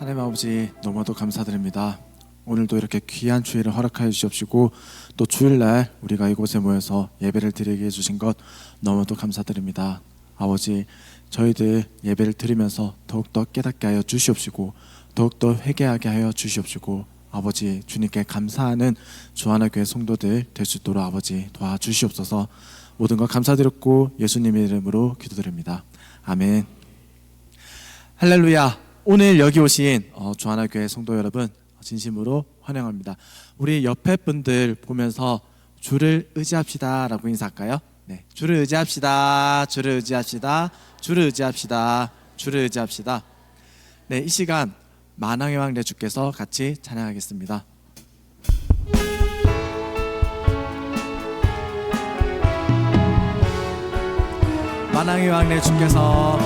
하나님 아버지 너무도 감사드립니다. 오늘도 이렇게 귀한 주일을 허락하여 주시옵시고 또 주일날 우리가 이곳에 모여서 예배를 드리게 해주신 것 너무도 감사드립니다. 아버지, 저희들 예배를 드리면서 더욱더 깨닫게 하여 주시옵시고 더욱더 회개하게 하여 주시옵시고 아버지, 주님께 감사하는 주하나교회 성도들 될 수 있도록 아버지 도와주시옵소서. 모든 것 감사드렸고 예수님의 이름으로 기도드립니다. 아멘. 할렐루야. 오늘 여기 오신 주하나교회 성도 여러분 진심으로 환영합니다. 우리 옆에 분들 보면서 주를 의지합시다 라고 인사할까요? 네, 주를 의지합시다. 주를 의지합시다. 주를 의지합시다. 주를 의지합시다. 네, 이 시간 만왕의 왕 내 주께서 같이 찬양하겠습니다. 만왕의 왕 내 주께서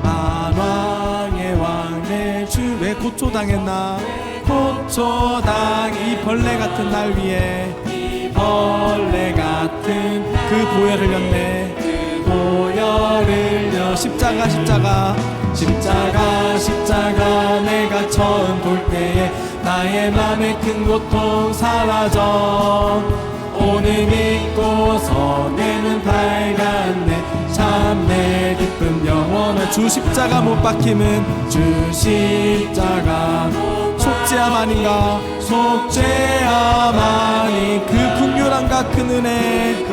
만왕의 왕 내 주 왜 고초당했나? 고초당 이 벌레 같은 날 위에 이 벌레 같은 그 보혈을 흘렸네. 그 보혈을 흘려 십자가 십자가 십자가 십자가 내가 처음 볼 때에 나의 맘의 큰 고통 사라져. 오늘 믿고서 내는 밝았네. 참 내 기쁨 영원한 주 십자가 못 박힘은 주 십자가 속죄함 아닌가? 속죄함 아닌 그 긍휼함과 큰 은혜,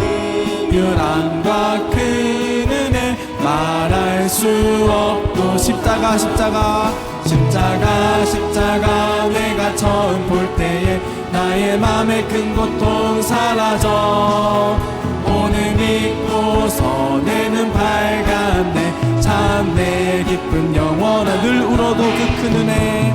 긍휼함과 큰 은혜 말할 수 없고 십자가 십자가 십자가 십자가 내가 처음 볼 때에 나의 맘의 큰 고통 사라져. 오늘 믿고서 내는 밝았네. 참 내 기쁨 영원한 늘 울어도 그 큰 은혜,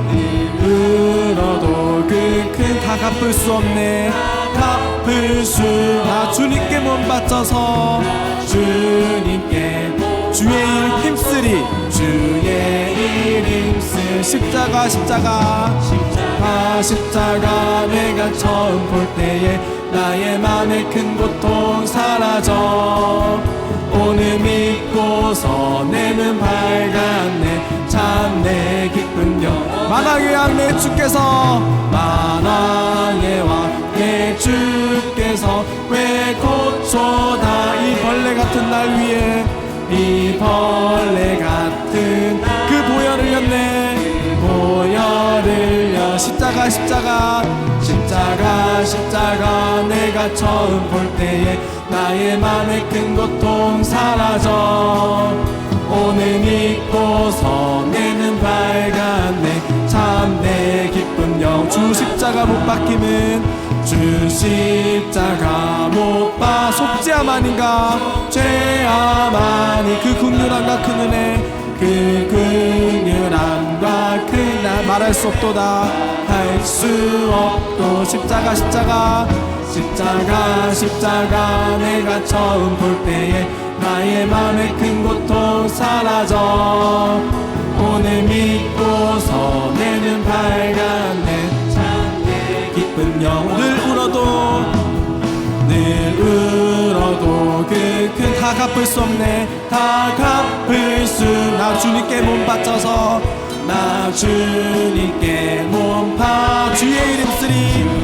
울어도 그 큰 다 갚을 수 없네. 갚을 수 나 주님께 몸 바쳐서 주님께 주의 일 힘쓰리. 주의 일 힘쓰 십자가 십자가 십자가 십자가 내가 처음 볼 때에 나의 맘의 큰 고통 사라져. 오늘 믿고서 내는 밝았네. 참 내 기쁜 영 만왕의 왕 내 주께서 만왕의 왕 내 주께서 왜 고초다 이 벌레 같은 날 위에 이 벌레 같은 그 보혈을 흘렸네. 보혈을 흘려 십자가 십자가 십자가 십자가 내가 처음 볼 때에 나의 맘의 큰 고통 사라져. 오늘 믿고서 내는 밝았네. 참 내 기쁜 영 주 십자가 못 박힘은 주 십자가 못 박 속죄함 아닌가? 죄함 아니 그 긍휼함과 큰 은혜, 그 긍휼함과 큰 나 말할 수 없도다 할 수 없도 십자가 십자가 십자가 십자가 내가 처음 볼 때에 나의 맘의 큰 고통 사라져. 오늘 믿고서 내는 밝았네. 참 내 기쁜 영 늘 울어도 그 큰 다 갚을 수 없네. 다 갚을 수 나 주님께 몸 바쳐서 나 주님께 몸 바 주의 이름 쓰리.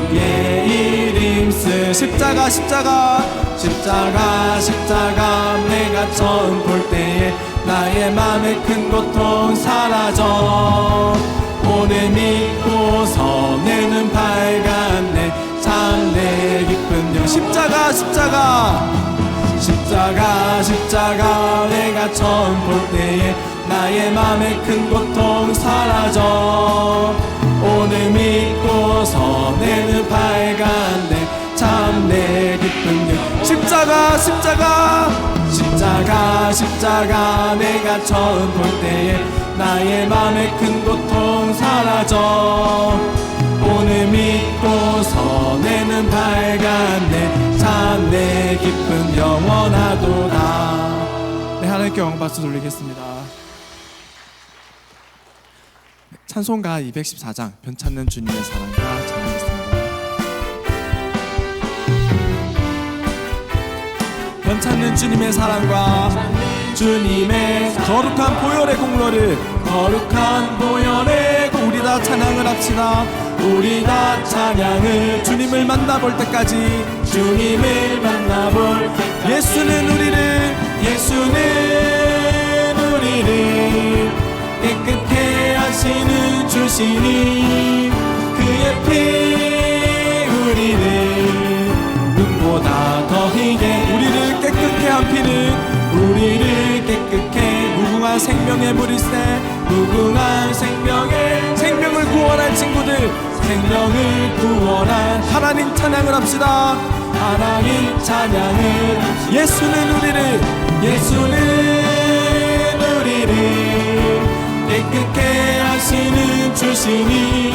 주의 이름 쓰 십자가 십자가 십자가 십자가 내가 처음 볼 때에 나의 맘의 큰 고통 사라져. 오늘 믿고서 내는 밝았네. 참 내 기쁜 영 십자가 십자가 십자가 십자가 내가 처음 볼 때에 나의 맘의 큰 고통 사라져. 오늘 믿고서 내는 밝았네. 참 내 기쁜 영 십자가 십자가 십자가 십자가 내가 처음 볼 때에 나의 맘의 큰 고통 사라져. 오늘 믿고서 내는 밝았네. 참 내 기쁨 영원하도다. 네, 하나님께 영광박수 돌리겠습니다. 찬송가 214장 변찮는 주님의 사랑과 찬양하겠습니다. 변찮는 주님의 사랑과 주님의 거룩한 보혈의 공로를 거룩한 보혈의 우리 다 찬양을 합시다. 우리 다 찬양을 주님을 만나볼 때까지, 주님을 만나볼 때까지. 예수는 우리를 깨끗게 하시는 주시니, 그의 피 우리를 눈보다 더 희게, 우리를 깨끗게 한 피는 우리를 깨끗게 무궁한 생명의 물일세. 무궁한 생명을 구원한 친구들, 생명을 구원한 하나님 찬양을 합시다. 하나님 찬양을. 예수는 우리를 깨끗게 하시는 주시니,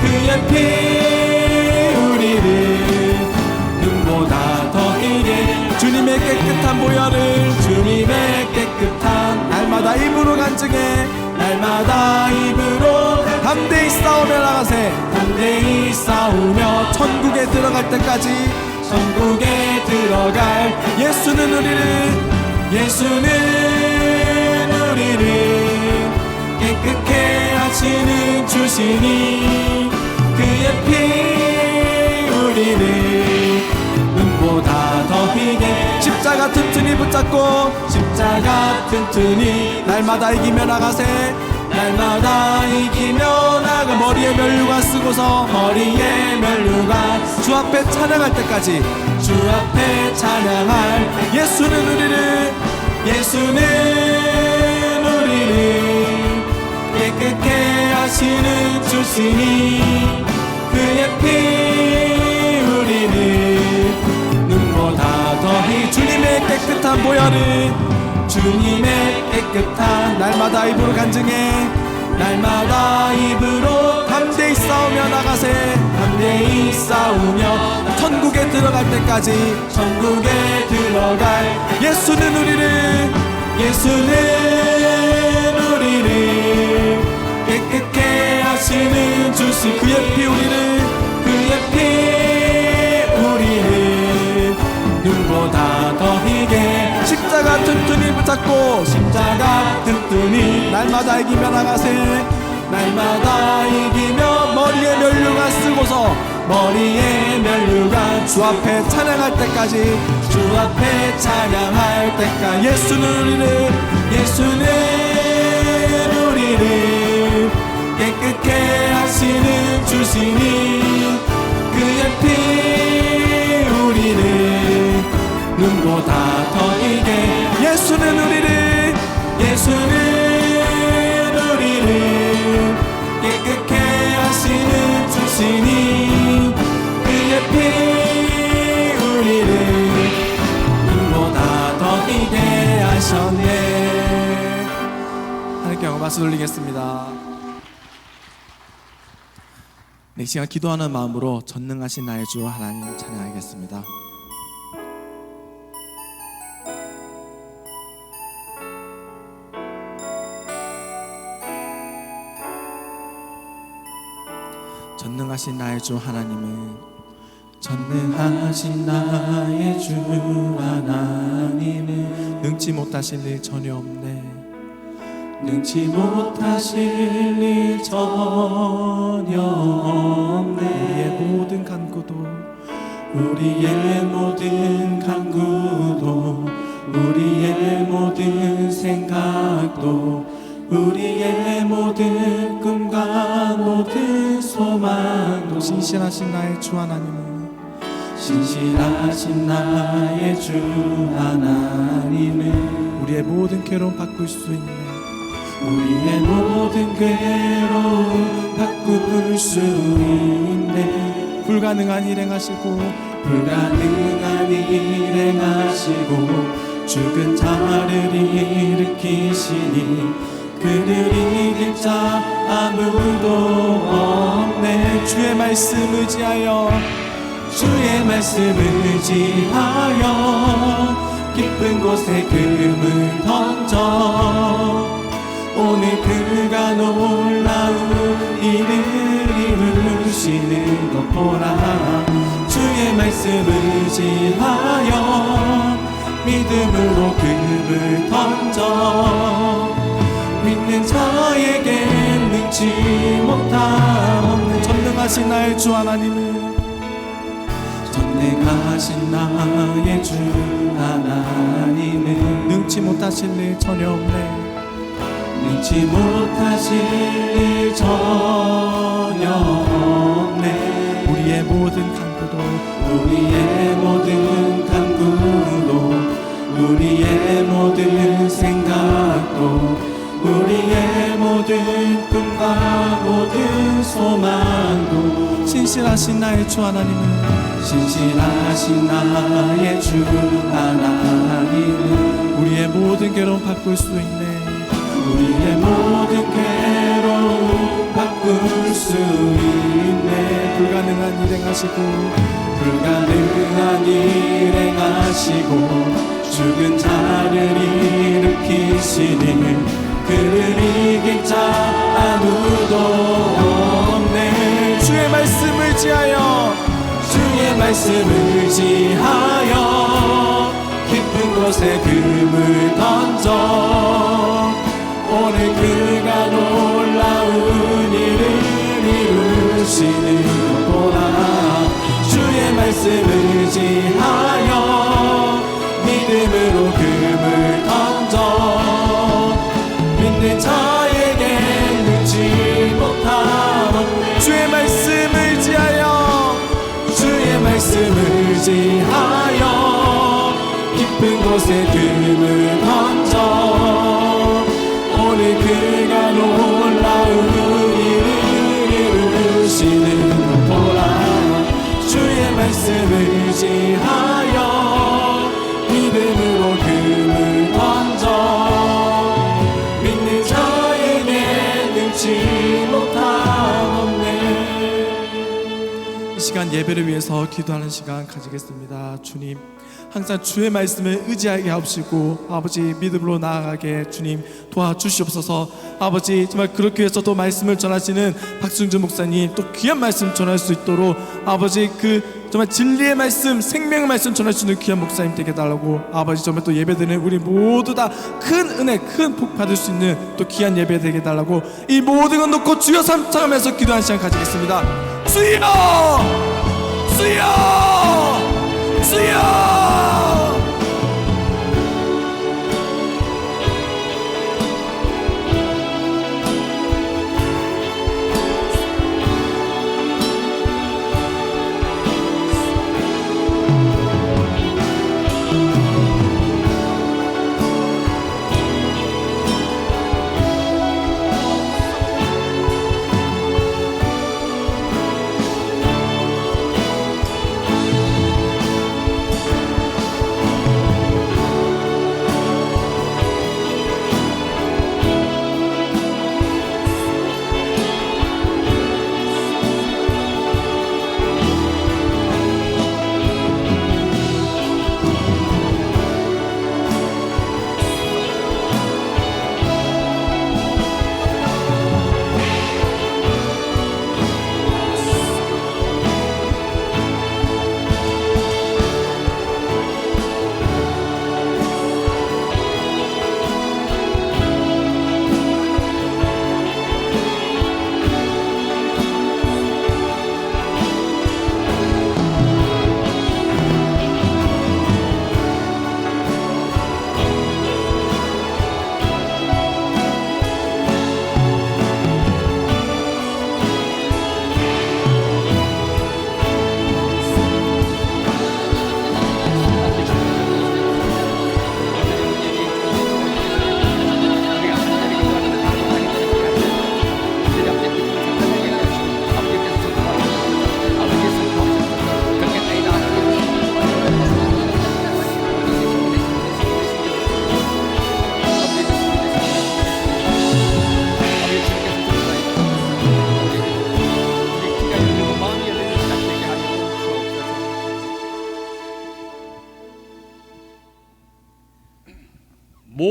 그의 피 우리를 눈보다 더 희게, 주님의 깨끗한 보혈을, 주님의 깨끗한 날마다 입으로 간증해. 날마다 입으로 담대히 싸우며 나가세. 담대히 싸우며 천국에 들어갈 때까지, 천국에 들어갈. 예수는 우리를 깨끗게 하시는 주시니, 그의 피 우리를 눈보다 더 희게. 십자가 튼튼히 붙잡고, 십자가 튼튼히 날마다 이기며 나가세. 날마다 이기며 나가. 머리에 면류관 쓰고서, 머리에 면류관 주 앞에 찬양할 때까지, 주 앞에 찬양할. 예수는 우리를 깨끗게 하시는 주시니, 그의 피 우리를 눈보다 더 희. 주님의 깨끗한 보혈을, 주님의 깨끗한 날마다 입으로 간증해. 날마다 입으로 담대히 싸우며 나가세. 담대히 싸우며 천국에 들어갈 때까지, 천국에 들어갈. 예수는 우리를 깨끗게 하시는 주시, 그의 피 우리를 눈보다 더 희게. 십자가 튼튼히 붙잡고, 십자가 튼튼히 날마다 이기며 나가세. 날마다 이기며 머리에 면류관 쓰고서, 머리에 면류관 주 앞에 찬양할 때까지, 주 앞에 찬양할 때까지. 예수는 우리를 깨끗게 하시는 주시니, 그의 피 우리를 눈보다 더 희게. 예수는 우리를 깨끗게 하시는 주시니, 그의 피 우리를 눈보다 더 희게 하셨네. 하나님께 영광 박수 돌리겠습니다. 이 시간 기도하는 마음으로 전능하신 나의 주 하나님 찬양하겠습니다. 전능하신 나의 주 하나님은, 전능하신 나의 주 하나님은 능치 못하실 일 전혀 없네. 능치 못하실 일 전혀 없네. 우리의 모든 간구도, 우리의 모든 생각도, 우리의 모든 꿈과 모든 소망도, 신실하신 나의 주 하나님은, 신실하신 나의 주 하나님은 우리의 모든 괴로움 바꿀 수 있네. 우리의 모든 괴로움 바꿀 수 있네. 불가능한 일 행하시고, 불가능한 일 행하시고, 죽은 자를 일으키시니 그를 이길 자 아무도 없네. 주의 말씀 의지하여, 주의 말씀 의지하여 깊은 곳에 금을 던져 오늘 그가 놀라운 일을 이루시는 것 보라. 주의 말씀 의지하여 믿음으로 금을 던져 믿는 자에게 능치 못한 전능하신 나의 주 하나님은 전능하신 나의 주 하나님은 능치 못하실 일 전혀 없네. 능치 못하실 일 전혀 없네. 우리의 모든 간구도 우리의 모든 간구도 우리의 모든 생각도 우리의 모든 꿈과 모든 소망도 신실하신 나의 주 하나님은 신실하신 나의 주 하나님은 우리의 모든 괴로움 바꿀 수 있네. 우리의 모든 괴로움 바꿀 수 있네. 불가능한 일 행하시고 불가능한 일 행하시고 죽은 자를 일으키시니 그를 이길 자 아무도 없네. 주의 말씀을 의지하여 주의 말씀을 의지하여 깊은 곳에 금을 던져 오늘 그가 놀라운 일을 이루시는구나. 주의 말씀을 의지하여 믿음으로 금을 던져 믿는 자에게 능치 못함 없네. 주의 말씀을 의지하여 주의 말씀을 의지하여 깊은 곳에 금을 던져 오늘 그가 놀라운 일을 이루시는 도라. 주의 말씀을 의지하여 믿음으로 금을 던져 믿는 자에게 능치 못함 없네. 이 시간 예배를 위해서 기도하는 시간 가지겠습니다. 주님, 항상 주의 말씀을 의지하게 하옵시고 아버지 믿음으로 나아가게 주님 도와주시옵소서. 아버지 정말 그렇게 해서 또 말씀을 전하시는 박승준 목사님 또 귀한 말씀 전할 수 있도록 아버지 그 정말 진리의 말씀 생명의 말씀 전할 수 있는 귀한 목사님 되게 달라고 아버지 정말 또 예배드리는 우리 모두 다 큰 은혜 큰 복 받을 수 있는 또 귀한 예배 되게 달라고 이 모든 것 놓고 주여 삼창하면서 기도하는 시간 가지겠습니다. 주여 주여 주여.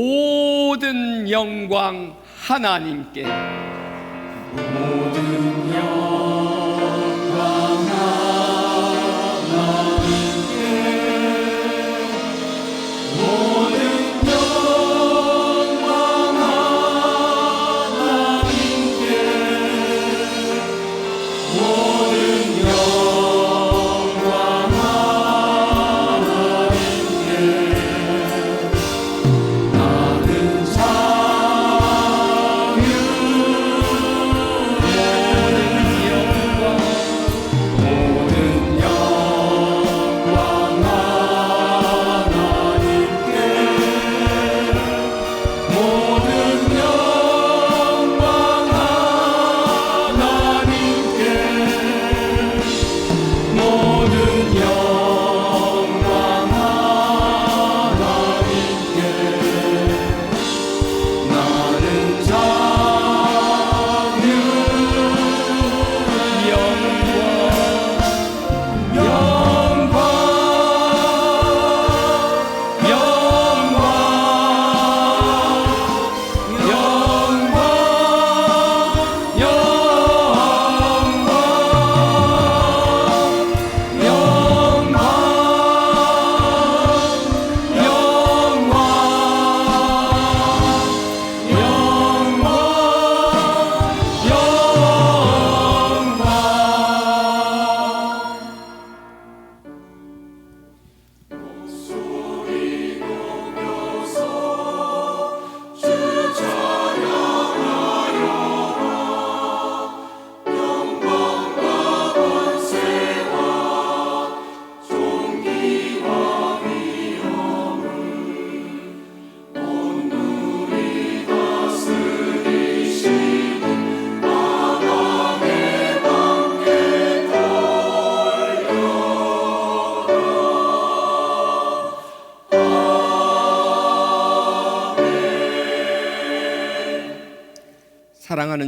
모든 영광 하나님께. 모든 영광 하나님께 모든 영광 하나님께 모든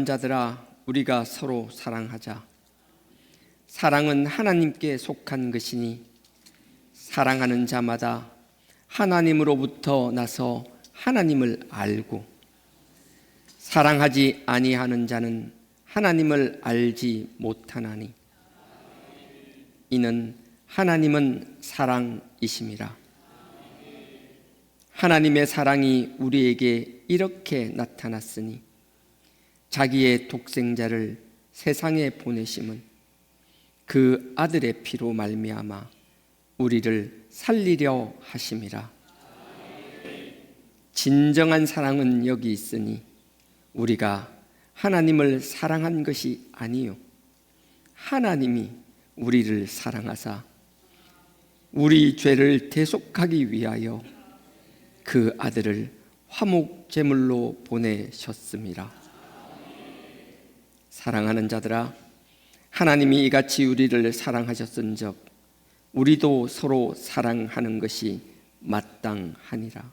사랑하는 자들아, 우리가 서로 사랑하자. 사랑은 하나님께 속한 것이니 사랑하는 자마다 하나님으로부터 나서 하나님을 알고, 사랑하지 아니하는 자는 하나님을 알지 못하나니 이는 하나님은 사랑이심이라. 하나님의 사랑이 우리에게 이렇게 나타났으니 자기의 독생자를 세상에 보내심은 그 아들의 피로 말미암아 우리를 살리려 하심이라. 진정한 사랑은 여기 있으니 우리가 하나님을 사랑한 것이 아니요 하나님이 우리를 사랑하사 우리 죄를 대속하기 위하여 그 아들을 화목 제물로 보내셨습니다. 사랑하는 자들아, 하나님이 이같이 우리를 사랑하셨은즉 우리도 서로 사랑하는 것이 마땅하니라.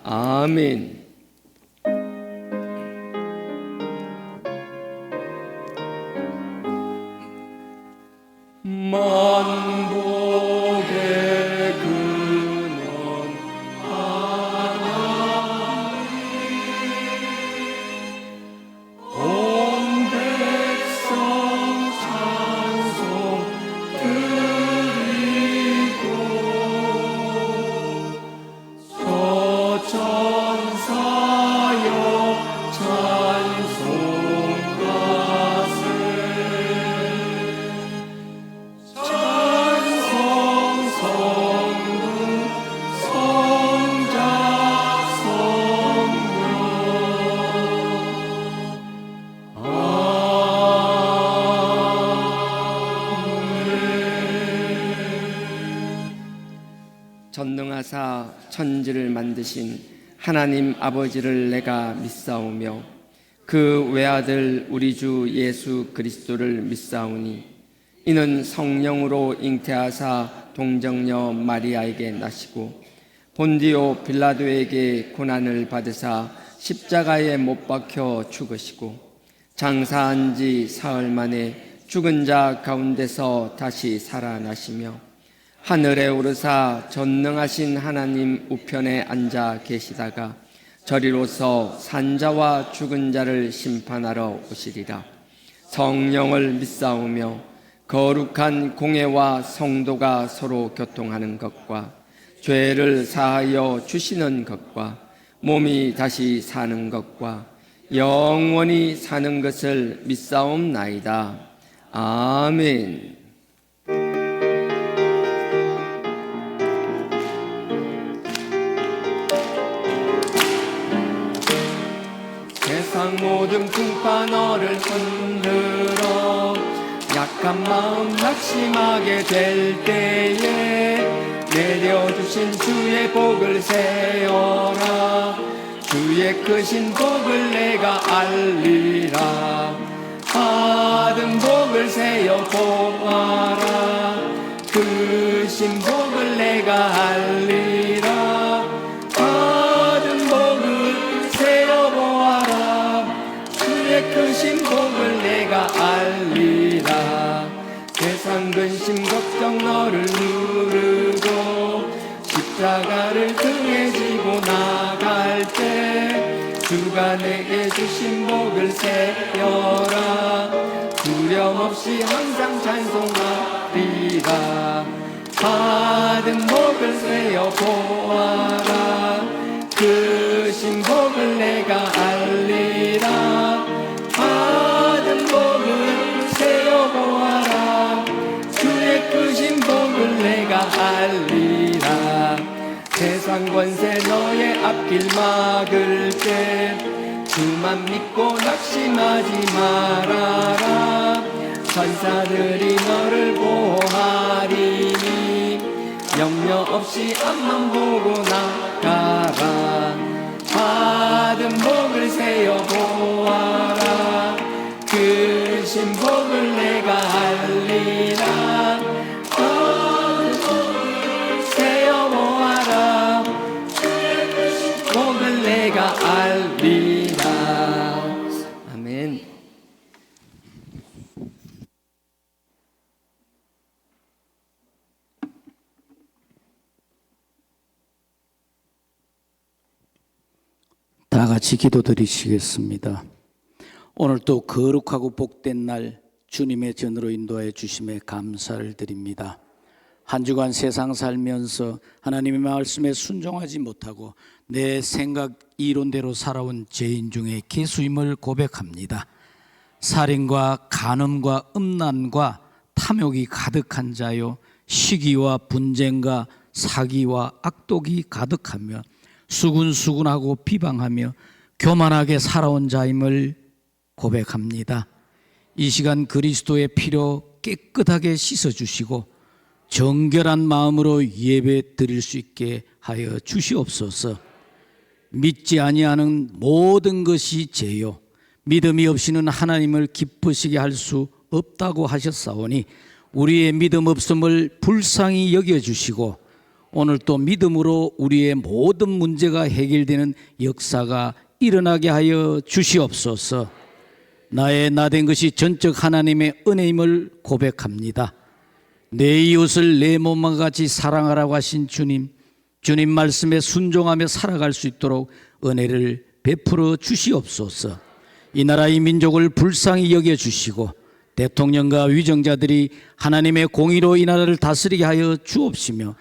아멘. 만복의 근원 하나님, 온 백성 찬송 드리고 서천사여 찬송하세. 전능하사 천지를 만드신 하나님 아버지를 내가 믿사오며 그 외아들 우리 주 예수 그리스도를 믿사오니 이는 성령으로 잉태하사 동정녀 마리아에게 나시고 본디오 빌라도에게 고난을 받으사 십자가에 못 박혀 죽으시고 장사한 지 사흘 만에 죽은 자 가운데서 다시 살아나시며 하늘에 오르사 전능하신 하나님 우편에 앉아 계시다가 저리로서 산자와 죽은 자를 심판하러 오시리라. 성령을 믿사오며 거룩한 공회와 성도가 서로 교통하는 것과 죄를 사하여 주시는 것과 몸이 다시 사는 것과 영원히 사는 것을 믿사옵나이다. 아멘. 세상 모든 풍파 너를 흔들어 약한 마음 낙심하게 될 때에 내려주신 주의 복을 세어라. 주의 크신 복을 내가 알리라. 받은 복을 세어 보아라. 크신 복을 내가 알리라. 받은 복을 세어 보아라. 주의 크신 복을 내가 알리라. 세상 근심 걱정 너를 누르고 십자가를 등에 지고 나갈 때 주가 내게 주신 복을 세어라. 두려움 없이 항상 찬송하리라. 받은 복을 세어 보아라. 크신 복을 내가 알리라. 받은 복을 세어 보아라. 주의 크신 복을 내가 알리라. 세상 권세 너의 앞길 막을 때 주만 믿고 낙심하지 말아라. 천사들이 너를 보호하리니 염려 없이 앞만 보고 나가라. 받은 복을 세어 보아라. 크신 복을 내가 알리라. 받은 복을 세어 보아라. 복을 내가 알리라. 아멘. 같이 기도드리시겠습니다. 오늘 또 거룩하고 복된 날 주님의 전으로 인도하여 주심에 감사를 드립니다. 한 주간 세상 살면서 하나님의 말씀에 순종하지 못하고 내 생각 이론대로 살아온 죄인 중에 개수임을 고백합니다. 살인과 간음과 음란과 탐욕이 가득한 자요, 시기와 분쟁과 사기와 악독이 가득하며 수군수군하고 비방하며 교만하게 살아온 자임을 고백합니다. 이 시간 그리스도의 피로 깨끗하게 씻어주시고 정결한 마음으로 예배 드릴 수 있게 하여 주시옵소서. 믿지 아니하는 모든 것이 죄요, 믿음이 없이는 하나님을 기쁘시게 할 수 없다고 하셨사오니 우리의 믿음 없음을 불쌍히 여겨주시고 오늘 또 믿음으로 우리의 모든 문제가 해결되는 역사가 일어나게 하여 주시옵소서. 나의 나된 것이 전적 하나님의 은혜임을 고백합니다. 내 이웃을 내 몸과 같이 사랑하라고 하신 주님, 주님 말씀에 순종하며 살아갈 수 있도록 은혜를 베풀어 주시옵소서. 이 나라 이 민족을 불쌍히 여겨주시고 대통령과 위정자들이 하나님의 공의로 이 나라를 다스리게 하여 주옵시며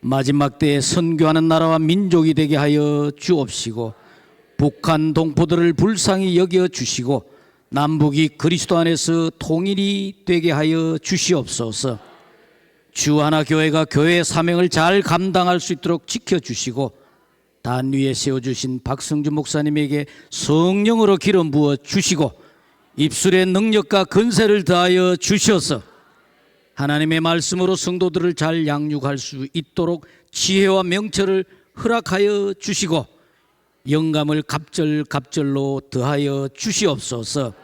마지막 때에 선교하는 나라와 민족이 되게 하여 주옵시고 북한 동포들을 불쌍히 여겨주시고 남북이 그리스도 안에서 통일이 되게 하여 주시옵소서. 주 하나 교회가 교회의 사명을 잘 감당할 수 있도록 지켜주시고 단 위에 세워주신 박성주 목사님에게 성령으로 기름 부어 주시고 입술의 능력과 근세를 더하여 주셔서 하나님의 말씀으로 성도들을 잘 양육할 수 있도록 지혜와 명철을 허락하여 주시고 영감을 갑절로 더하여 주시옵소서.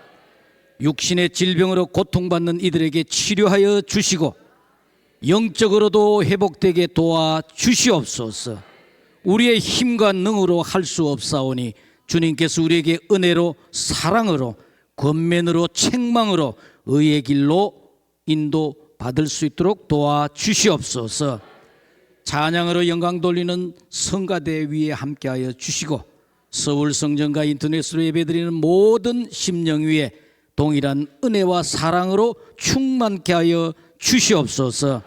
육신의 질병으로 고통받는 이들에게 치료하여 주시고 영적으로도 회복되게 도와 주시옵소서. 우리의 힘과 능으로 할 수 없사오니 주님께서 우리에게 은혜로 사랑으로 권면으로 책망으로 의의 길로 인도받을 수 있도록 도와 주시옵소서. 찬양으로 영광 돌리는 성가대 위에 함께하여 주시고 서울 성전과 인터넷으로 예배드리는 모든 심령 위에 동일한 은혜와 사랑으로 충만케 하여 주시옵소서.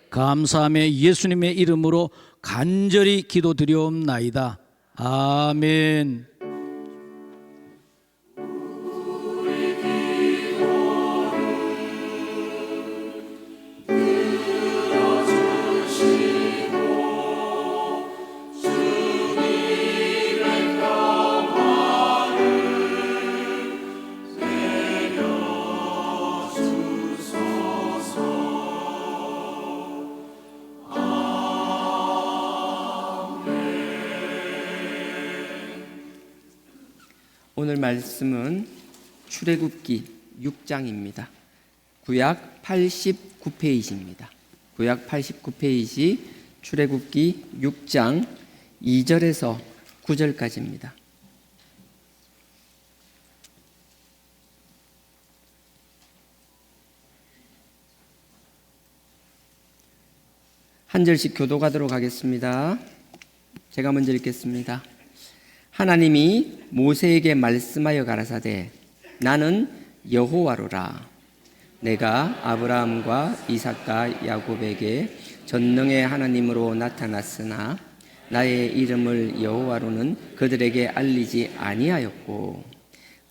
감사하며 예수님의 이름으로 간절히 기도드리옵나이다. 아멘. 오늘 말씀은 출애굽기 6장입니다. 구약 89페이지입니다. 구약 89페이지 출애굽기 6장 2절에서 9절까지입니다. 한 절씩 교독하도록 하겠습니다. 제가 먼저 읽겠습니다. 하나님이 모세에게 말씀하여 가라사대 나는 여호와로라. 내가 아브라함과 이삭과 야곱에게 전능의 하나님으로 나타났으나 나의 이름을 여호와로는 그들에게 알리지 아니하였고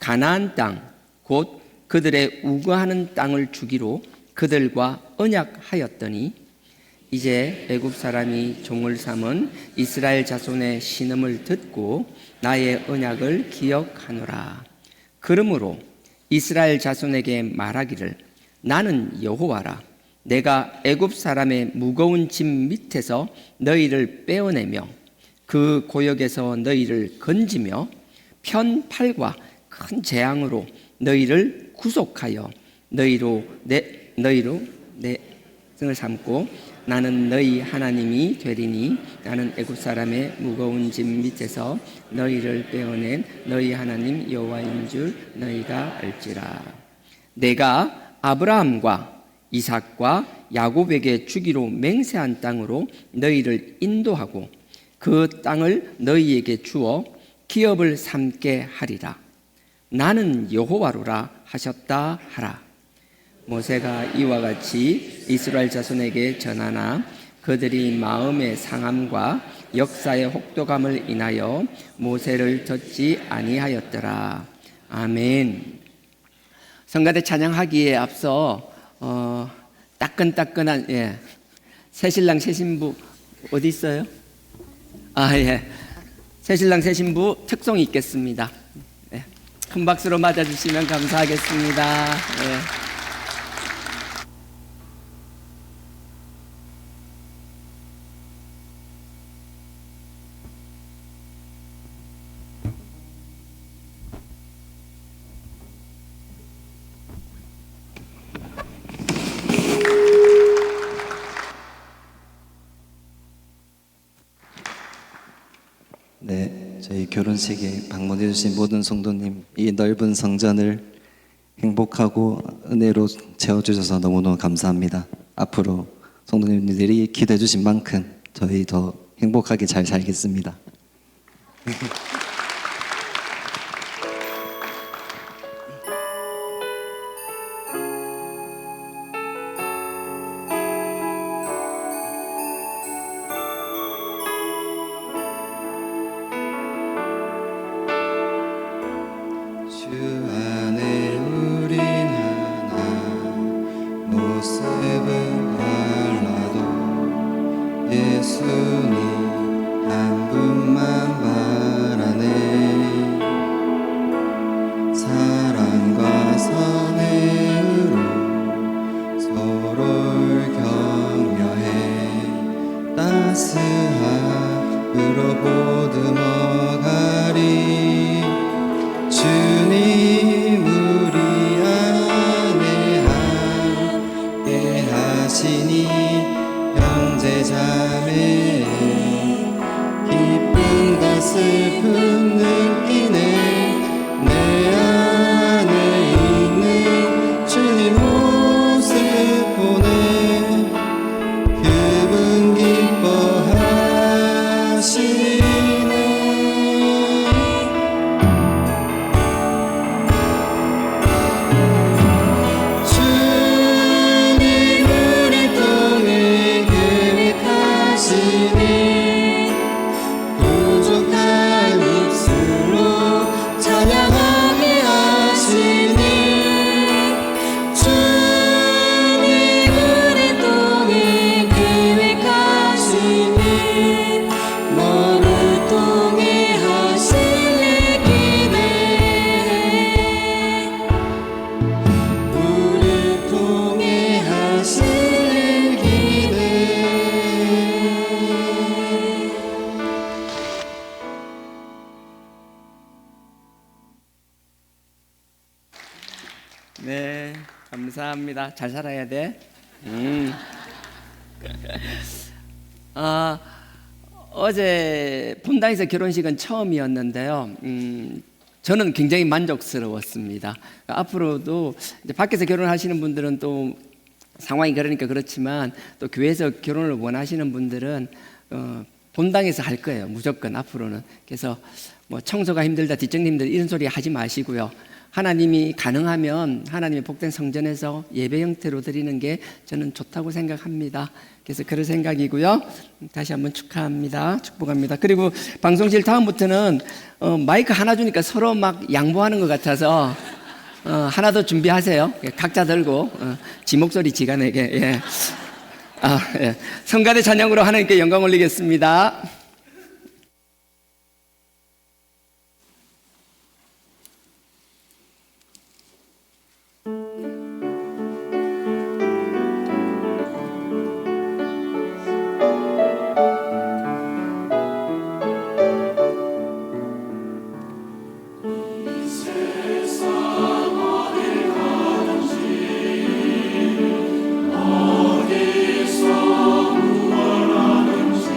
가나안 땅 곧 그들의 우거하는 땅을 주기로 그들과 언약하였더니 이제 애굽 사람이 종을 삼은 이스라엘 자손의 신음을 듣고 나의 언약을 기억하노라. 그러므로 이스라엘 자손에게 말하기를 나는 여호와라. 내가 애굽 사람의 무거운 짐 밑에서 너희를 빼어내며 그 고역에서 너희를 건지며 편팔과 큰 재앙으로 너희를 구속하여 너희로 내 성을 삼고 나는 너희 하나님이 되리니 나는 애굽 사람의 무거운 짐 밑에서 너희를 빼어낸 너희 하나님 여호와인 줄 너희가 알지라. 내가 아브라함과 이삭과 야곱에게 주기로 맹세한 땅으로 너희를 인도하고 그 땅을 너희에게 주어 기업을 삼게 하리라. 나는 여호와로라 하셨다 하라. 모세가 이와 같이 이스라엘 자손에게 전하나 그들이 마음의 상함과 역사의 혹독함을 인하여 모세를 듣지 아니하였더라. 아멘. 성가대 찬양하기에 앞서 따끈따끈한 새신랑 새신부 어디 있어요? 새신랑 새신부 특송이 있겠습니다. 큰 박수로 맞아주시면 감사하겠습니다. 네, 저희 결혼식에 방문해 주신 모든 성도님, 이 넓은 성전을 행복하고 은혜로 채워주셔서 너무너무 감사합니다. 앞으로 성도님들이 기도해 주신 만큼 저희 더 행복하게 잘 살겠습니다. 주 안에 우린 하나, 모습은 달라도 예수님 한 분만 바라네. 사랑과 선행으로 서로를 격려해 따스함으로 보듬어가리. 주님 우리 안에 함께 하시니 형제자매 기쁨과 슬픔 느끼네. 내 안에 있는 주님 모습 보네. 그분 기뻐하시네. 네, 감사합니다. 잘 살아야 돼. 어제 본당에서 결혼식은 처음이었는데요. 저는 굉장히 만족스러웠습니다. 앞으로도 이제 밖에서 결혼하시는 분들은 또 상황이 그러니까 그렇지만 또 교회에서 결혼을 원하시는 분들은 본당에서 할 거예요. 무조건 앞으로는. 그래서 뭐 청소가 힘들다, 뒷정리 힘들다 이런 소리 하지 마시고요. 하나님이 가능하면 하나님의 복된 성전에서 예배 형태로 드리는 게 저는 좋다고 생각합니다. 그래서 그럴 생각이고요. 다시 한번 축하합니다. 축복합니다. 그리고 방송실 다음부터는 마이크 하나 주니까 서로 막 양보하는 것 같아서 하나 더 준비하세요. 각자 들고 지 목소리 지가 내게. 성가대 찬양으로 하나님께 영광 올리겠습니다. 어디서 무엇하는지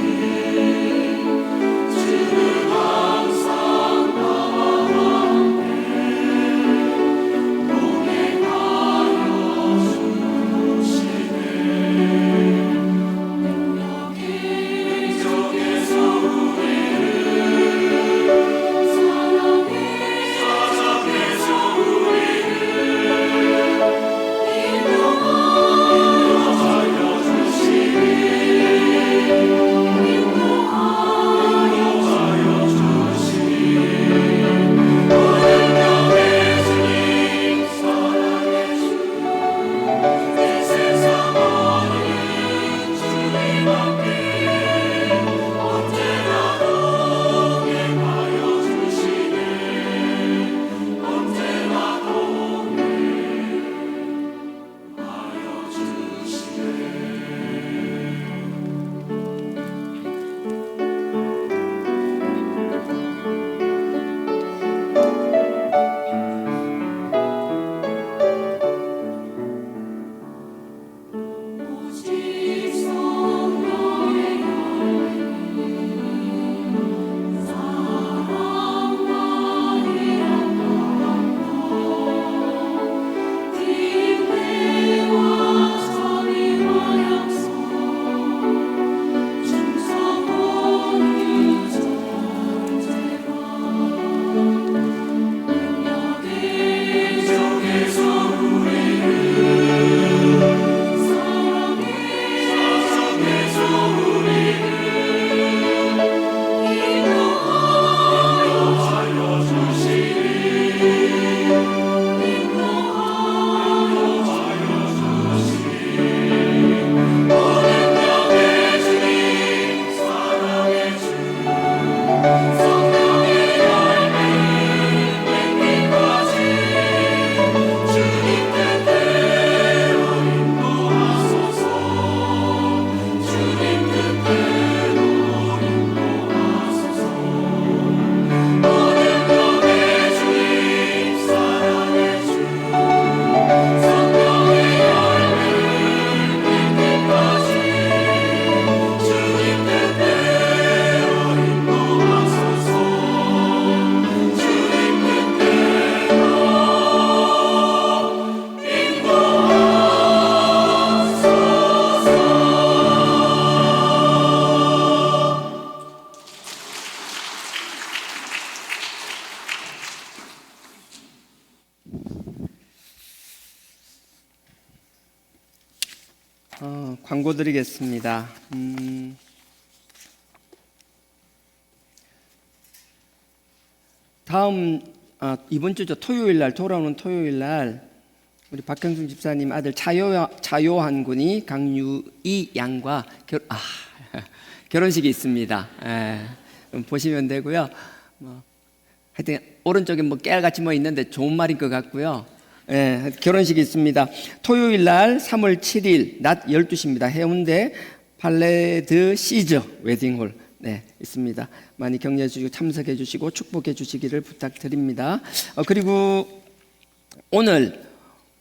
광고 드리겠습니다. 다음 이번 주죠. 토요일 날 돌아오는 토요일 날 우리 박형준 집사님 아들 차요한 군이 강유이 양과 결혼식이 있습니다. 보시면 되고요. 하여튼 오른쪽에 뭐 깨알같이 뭐 있는데 좋은 말인 것 같고요. 결혼식이 있습니다. 토요일 날 3월 7일 낮 12시입니다. 해운대 팔레드 시저 웨딩홀 있습니다. 많이 격려해 주시고 참석해 주시고 축복해 주시기를 부탁드립니다. 그리고 오늘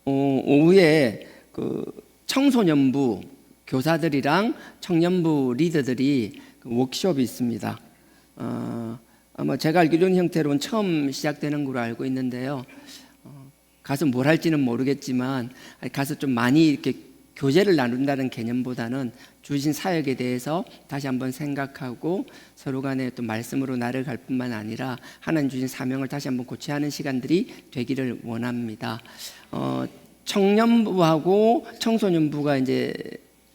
오후에 그 청소년부 교사들이랑 청년부 리더들이 그 워크숍이 있습니다. 아마 제가 알기로 이런 형태로는 처음 시작되는 걸로 알고 있는데요. 가서 뭘 할지는 모르겠지만 가서 좀 많이 이렇게 교제를 나눈다는 개념보다는 주신 사역에 대해서 다시 한번 생각하고 서로 간에 또 말씀으로 나아갈 뿐만 아니라 하나님 주신 사명을 다시 한번 고취하는 시간들이 되기를 원합니다. 청년부하고 청소년부가 이제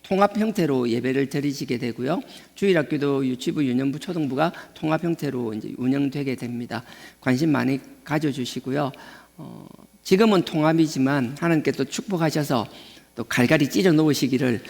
통합 형태로 예배를 드리시게 되고요. 주일학교도 유치부, 유년부, 초등부가 통합 형태로 이제 운영되게 됩니다. 관심 많이 가져주시고요. 지금은 통합이지만 하나님께 또 축복하셔서 또 갈갈이 찢어 놓으시기를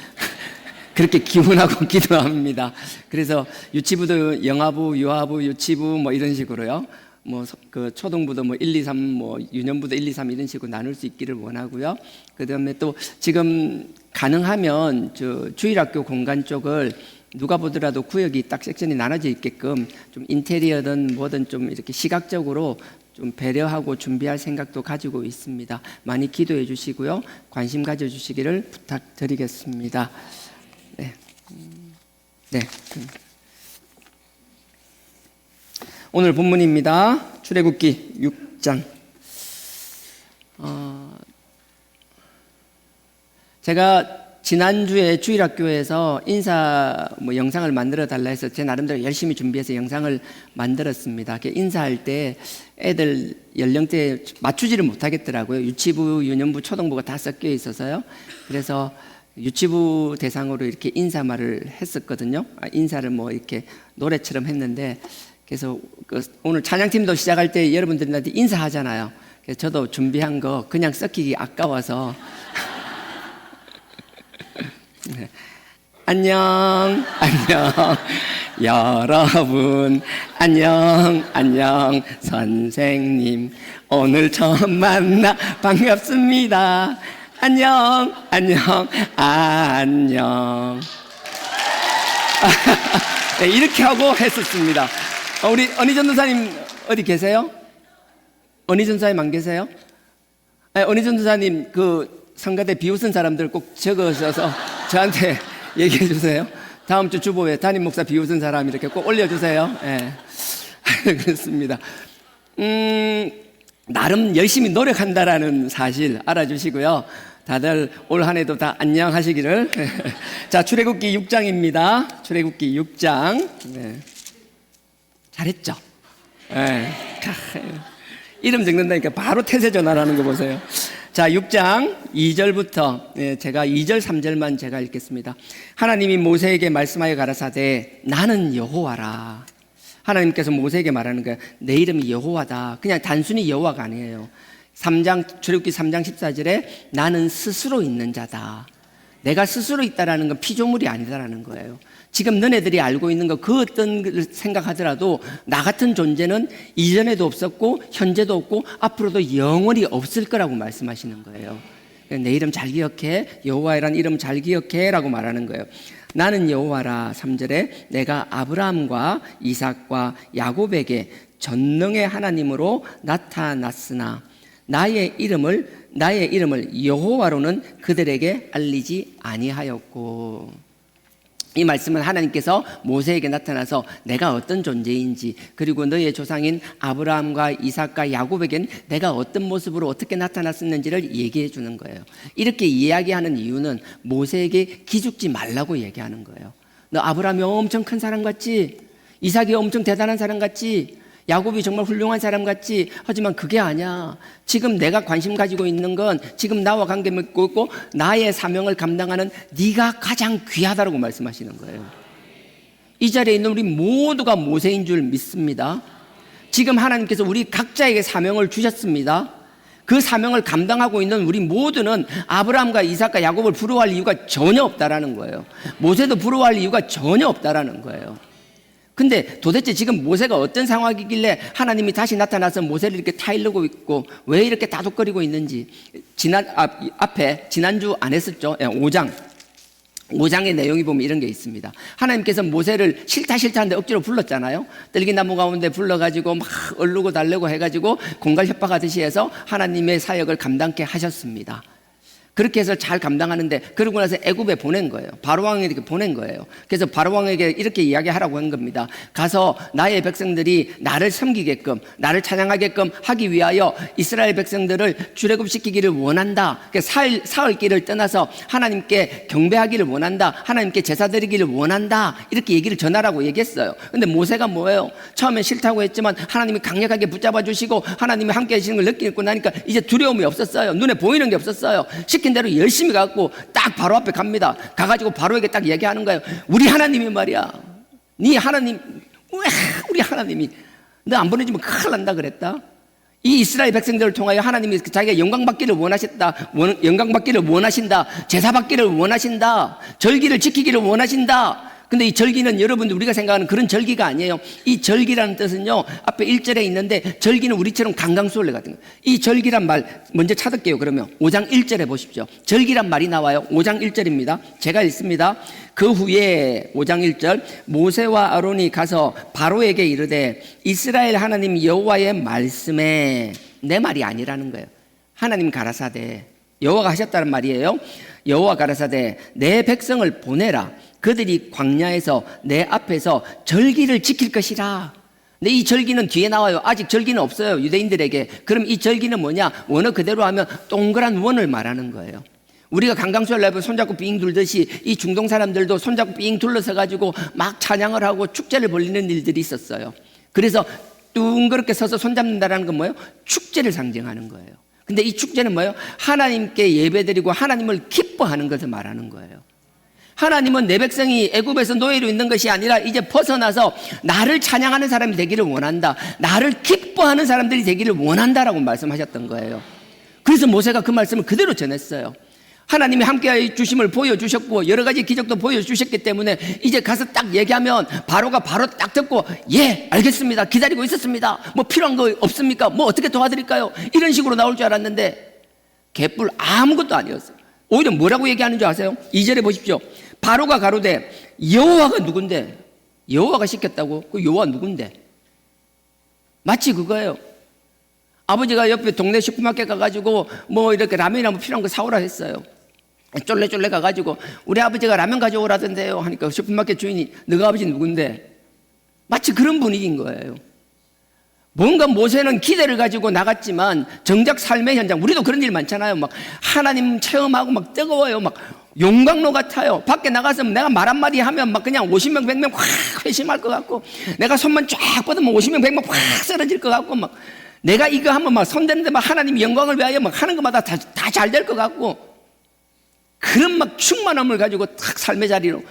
그렇게 기원하고 기도합니다. 그래서 유치부도 영아부, 유아부, 유치부 뭐 이런 식으로요. 뭐 그 초등부도 뭐 1, 2, 3, 뭐 유년부도 1, 2, 3 이런 식으로 나눌 수 있기를 원하고요. 그다음에 또 지금 가능하면 저 주일학교 공간 쪽을 누가 보더라도 구역이 딱 섹션이 나눠져 있게끔 좀 인테리어든 뭐든 좀 이렇게 시각적으로 좀 배려하고 준비할 생각도 가지고 있습니다. 많이 기도해 주시고요. 관심 가져 주시기를 부탁드리겠습니다. 네. 오늘 본문입니다. 출애굽기 6장. 제가 지난주에 주일학교에서 인사 영상을 만들어 달라 해서 제 나름대로 열심히 준비해서 영상을 만들었습니다. 인사할 때 애들 연령대에 맞추지를 못하겠더라고요. 유치부, 유년부, 초등부가 다 섞여 있어서요. 그래서 유치부 대상으로 이렇게 인사말을 했었거든요. 인사를 뭐 이렇게 노래처럼 했는데, 그래서 오늘 찬양팀도 시작할 때 여러분들한테 인사하잖아요. 그래서 저도 준비한 거 그냥 섞이기 아까워서 안녕, 여러분, 안녕, 선생님, 오늘 처음 만나 반갑습니다. 안녕. 네, 이렇게 하고 했었습니다. 우리 언니 전도사님 어디 계세요? 언니 전도사님 안 계세요? 언니 전도사님 그 성가대 비웃은 사람들 꼭 적으셔서 저한테 얘기해 주세요. 다음 주 주보에 담임 목사 비웃은 사람 이렇게 꼭 올려주세요. 그렇습니다. 나름 열심히 노력한다라는 사실 알아주시고요. 다들 올 한 해도 다 안녕하시기를. 자, 출애굽기 6장입니다. 출애굽기 6장. 잘했죠? 이름 적는다니까 바로 태세 전환하는 거 보세요. 자, 6장 2절부터 제가 2절 3절만 제가 읽겠습니다. 하나님이 모세에게 말씀하여 가라사대 나는 여호와라. 하나님께서 모세에게 말하는 거예요. 내 이름이 여호와다. 그냥 단순히 여호와가 아니에요. 출애굽기 3장 14절에 나는 스스로 있는 자다. 내가 스스로 있다라는 건 피조물이 아니다라는 거예요. 지금 너네들이 알고 있는 거 그 어떤 걸 생각하더라도 나 같은 존재는 이전에도 없었고 현재도 없고 앞으로도 영원히 없을 거라고 말씀하시는 거예요. 내 이름 잘 기억해. 여호와라는 이름 잘 기억해 라고 말하는 거예요. 나는 여호와라. 3절에 내가 아브라함과 이삭과 야곱에게 전능의 하나님으로 나타났으나 나의 이름을 여호와로는 그들에게 알리지 아니하였고. 이 말씀은 하나님께서 모세에게 나타나서 내가 어떤 존재인지, 그리고 너의 조상인 아브라함과 이삭과 야곱에겐 내가 어떤 모습으로 어떻게 나타났었는지를 얘기해 주는 거예요. 이렇게 이야기하는 이유는 모세에게 기죽지 말라고 얘기하는 거예요. 너 아브라함이 엄청 큰 사람 같지? 이삭이 엄청 대단한 사람 같지? 야곱이 정말 훌륭한 사람 같지, 하지만 그게 아니야. 지금 내가 관심 가지고 있는 건 지금 나와 관계 맺고 있고 나의 사명을 감당하는 네가 가장 귀하다라고 말씀하시는 거예요. 이 자리에 있는 우리 모두가 모세인 줄 믿습니다. 지금 하나님께서 우리 각자에게 사명을 주셨습니다. 그 사명을 감당하고 있는 우리 모두는 아브라함과 이삭과 야곱을 부러워할 이유가 전혀 없다라는 거예요. 모세도 부러워할 이유가 전혀 없다라는 거예요. 근데 도대체 지금 모세가 어떤 상황이길래 하나님이 다시 나타나서 모세를 이렇게 타일르고 있고 왜 이렇게 다독거리고 있는지 지난주 안 했었죠. 5장의 내용이 보면 이런 게 있습니다. 하나님께서 모세를 싫다 하는데 억지로 불렀잖아요. 떨기나무 가운데 불러가지고 막 얼르고 달래고 해가지고 공갈 협박하듯이 해서 하나님의 사역을 감당케 하셨습니다. 그렇게 해서 잘 감당하는데 그러고 나서 애굽에 보낸 거예요. 바로왕에게 보낸 거예요. 그래서 바로왕에게 이렇게 이야기하라고 한 겁니다. 가서 나의 백성들이 나를 섬기게끔 나를 찬양하게끔 하기 위하여 이스라엘 백성들을 출애굽시키기를 원한다. 사흘 길을 떠나서 하나님께 경배하기를 원한다. 하나님께 제사 드리기를 원한다. 이렇게 얘기를 전하라고 얘기했어요. 근데 모세가 뭐예요? 처음엔 싫다고 했지만 하나님이 강력하게 붙잡아 주시고 하나님이 함께 하시는 걸 느끼고 나니까 이제 두려움이 없었어요. 눈에 보이는 게 없었어요. 시킨 대로 열심히 갖고 딱 바로 앞에 갑니다. 가가지고 바로에게 딱 얘기하는 거예요. 우리 하나님이 말이야. 네 하나님, 우리 하나님이 너 안 보내주면 큰일 난다 그랬다. 이 이스라엘 백성들을 통하여 하나님이 자기가 영광 받기를 원하신다. 제사 받기를 원하신다. 절기를 지키기를 원하신다. 근데 이 절기는 여러분들 우리가 생각하는 그런 절기가 아니에요. 이 절기라는 뜻은요, 앞에 1절에 있는데 절기는 우리처럼 강강수월래 같은 거예요. 이 절기란 말 먼저 찾을게요. 그러면 5장 1절에 보십시오. 절기란 말이 나와요. 5장 1절입니다. 제가 읽습니다. 그 후에 5장 1절 모세와 아론이 가서 바로에게 이르되 이스라엘 하나님 여호와의 말씀에, 내 말이 아니라는 거예요. 하나님 가라사대, 여호와가 하셨다는 말이에요. 여호와 가라사대 내 백성을 보내라. 그들이 광야에서 내 앞에서 절기를 지킬 것이라. 근데 이 절기는 뒤에 나와요. 아직 절기는 없어요, 유대인들에게. 그럼 이 절기는 뭐냐? 원어 그대로 하면 동그란 원을 말하는 거예요. 우리가 강강수월 날 손잡고 삥 둘듯이 이 중동 사람들도 손잡고 삥 둘러서 가지고 막 찬양을 하고 축제를 벌리는 일들이 있었어요. 그래서 둥그렇게 서서 손잡는다라는 건 뭐예요? 축제를 상징하는 거예요. 근데 이 축제는 뭐예요? 하나님께 예배드리고 하나님을 기뻐하는 것을 말하는 거예요. 하나님은 내 백성이 애굽에서 노예로 있는 것이 아니라 이제 벗어나서 나를 찬양하는 사람이 되기를 원한다. 나를 기뻐하는 사람들이 되기를 원한다라고 말씀하셨던 거예요. 그래서 모세가 그 말씀을 그대로 전했어요. 하나님이 함께 주심을 보여주셨고 여러 가지 기적도 보여주셨기 때문에 이제 가서 딱 얘기하면 바로가 바로 딱 듣고 예 알겠습니다, 기다리고 있었습니다, 뭐 필요한 거 없습니까, 뭐 어떻게 도와드릴까요, 이런 식으로 나올 줄 알았는데 개뿔 아무것도 아니었어요. 오히려 뭐라고 얘기하는 줄 아세요? 2절에 보십시오. 바로가 가로되 여호와가 누군데? 여호와가 시켰다고? 그 여호와 누군데? 마치 그거예요. 아버지가 옆에 동네 슈퍼마켓 가가지고 뭐 이렇게 라면이나 뭐 필요한 거 사오라 했어요. 쫄래쫄래 가가지고 우리 아버지가 라면 가져오라던데요 하니까 슈퍼마켓 주인이 너가 아버지 누군데? 마치 그런 분위기인 거예요. 뭔가 모세는 기대를 가지고 나갔지만 정작 삶의 현장, 우리도 그런 일 많잖아요. 막 하나님 체험하고 막 뜨거워요. 막 용광로 같아요. 밖에 나가서 내가 말 한마디 하면 막 그냥 50명 100명 확 회심할 것 같고, 내가 손만 쫙 뻗으면 50명 100명 확 쓰러질 것 같고, 막 내가 이거 하면 막 손대는데 막 하나님 영광을 위하여 막 하는 것마다 다 잘 될 것 같고, 그런 막 충만함을 가지고 딱 삶의 자리로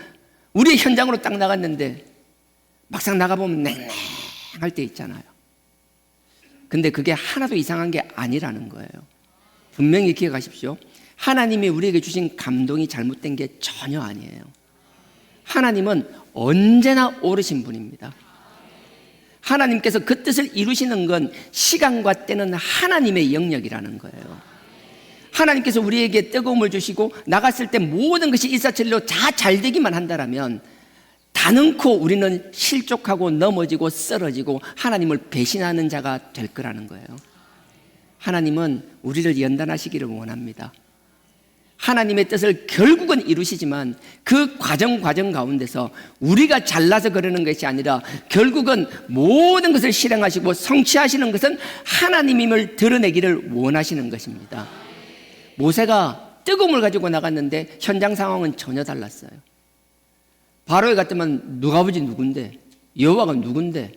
우리의 현장으로 딱 나갔는데 막상 나가보면 냉랭할 때 있잖아요. 근데 그게 하나도 이상한 게 아니라는 거예요. 분명히 기억하십시오. 하나님이 우리에게 주신 감동이 잘못된 게 전혀 아니에요. 하나님은 언제나 옳으신 분입니다. 하나님께서 그 뜻을 이루시는 건 시간과 때는 하나님의 영역이라는 거예요. 하나님께서 우리에게 뜨거움을 주시고 나갔을 때 모든 것이 일사천리로 다 잘 되기만 한다면 단언코 우리는 실족하고 넘어지고 쓰러지고 하나님을 배신하는 자가 될 거라는 거예요. 하나님은 우리를 연단하시기를 원합니다. 하나님의 뜻을 결국은 이루시지만 그 과정 가운데서 우리가 잘나서 그러는 것이 아니라 결국은 모든 것을 실행하시고 성취하시는 것은 하나님임을 드러내기를 원하시는 것입니다. 모세가 뜨거움을 가지고 나갔는데 현장 상황은 전혀 달랐어요. 바로에 갔더만 누가 아버지 누군데? 여호와가 누군데?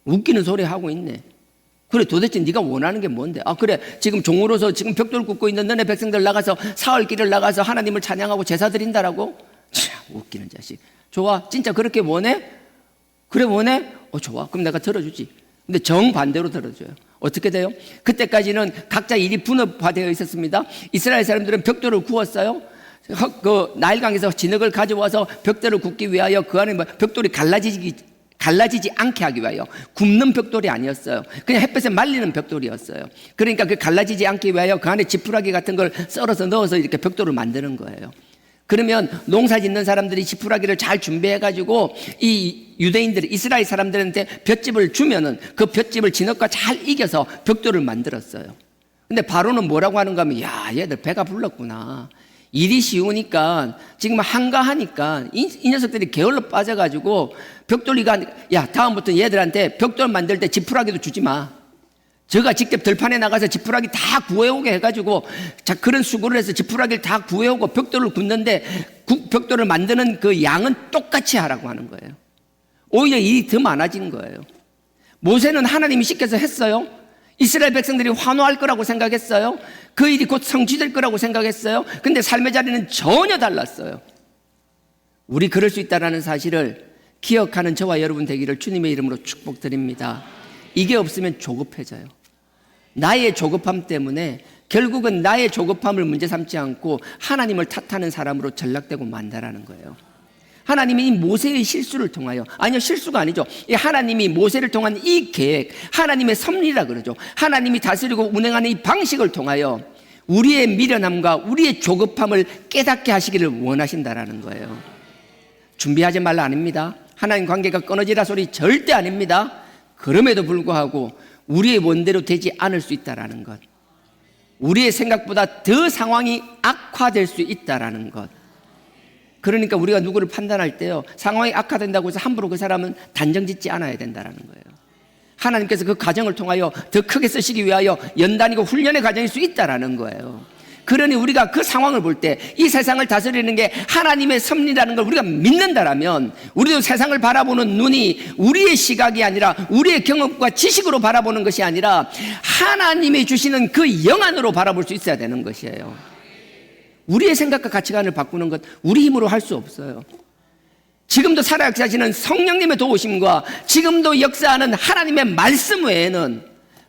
웃기는 소리 하고 있네. 그래, 도대체 네가 원하는 게 뭔데? 아, 그래, 지금 종으로서 지금 벽돌을 굽고 있는 너네 백성들 나가서 사흘 길을 나가서 하나님을 찬양하고 제사 드린다라고? 참 웃기는 자식. 좋아, 진짜 그렇게 원해? 그래, 원해? 좋아, 그럼 내가 들어주지. 근데 정반대로 들어줘요. 어떻게 돼요? 그때까지는 각자 일이 분업화되어 있었습니다. 이스라엘 사람들은 벽돌을 구웠어요. 그 나일강에서 진흙을 가져와서 벽돌을 굽기 위하여 그 안에 벽돌이 갈라지지 않게 하기 위하여 굽는 벽돌이 아니었어요. 그냥 햇볕에 말리는 벽돌이었어요. 그러니까 그 갈라지지 않기 위하여 그 안에 지푸라기 같은 걸 썰어서 넣어서 이렇게 벽돌을 만드는 거예요. 그러면 농사 짓는 사람들이 지푸라기를 잘 준비해가지고 이 유대인들이 이스라엘 사람들한테 볏짚을 주면은 그 볏짚을 진흙과 잘 이겨서 벽돌을 만들었어요. 근데 바로는 뭐라고 하는가 하면, 야, 얘들 배가 불렀구나. 일이 쉬우니까 지금 한가하니까 이 녀석들이 게을러 빠져가지고 벽돌이가, 야, 다음부터 얘들한테 벽돌 만들 때 지푸라기도 주지 마. 저가 직접 들판에 나가서 지푸라기 다 구해오게 해가지고, 자, 그런 수고를 해서 지푸라기를 다 구해오고 벽돌을 굽는데 벽돌을 만드는 그 양은 똑같이 하라고 하는 거예요. 오히려 일이 더 많아진 거예요. 모세는 하나님이 시켜서 했어요. 이스라엘 백성들이 환호할 거라고 생각했어요. 그 일이 곧 성취될 거라고 생각했어요. 근데 삶의 자리는 전혀 달랐어요. 우리 그럴 수 있다는 사실을 기억하는 저와 여러분 되기를 주님의 이름으로 축복드립니다. 이게 없으면 조급해져요. 나의 조급함 때문에 결국은 나의 조급함을 문제 삼지 않고 하나님을 탓하는 사람으로 전락되고 만다라는 거예요. 하나님이 이 모세의 실수를 통하여, 아니요, 실수가 아니죠. 이 하나님이 모세를 통한 이 계획, 하나님의 섭리라 그러죠. 하나님이 다스리고 운행하는 이 방식을 통하여 우리의 미련함과 우리의 조급함을 깨닫게 하시기를 원하신다라는 거예요. 준비하지 말라 아닙니다. 하나님 관계가 끊어지라 소리 절대 아닙니다. 그럼에도 불구하고 우리의 원대로 되지 않을 수 있다라는 것, 우리의 생각보다 더 상황이 악화될 수 있다라는 것. 그러니까 우리가 누구를 판단할 때요, 상황이 악화된다고 해서 함부로 그 사람은 단정짓지 않아야 된다라는 거예요. 하나님께서 그 과정을 통하여 더 크게 쓰시기 위하여 연단이고 훈련의 과정일 수 있다라는 거예요. 그러니 우리가 그 상황을 볼 때 이 세상을 다스리는 게 하나님의 섭리라는 걸 우리가 믿는다라면, 우리도 세상을 바라보는 눈이 우리의 시각이 아니라 우리의 경험과 지식으로 바라보는 것이 아니라 하나님이 주시는 그 영안으로 바라볼 수 있어야 되는 것이에요. 우리의 생각과 가치관을 바꾸는 것 우리 힘으로 할 수 없어요. 지금도 살아 역사하시는 성령님의 도우심과 지금도 역사하는 하나님의 말씀 외에는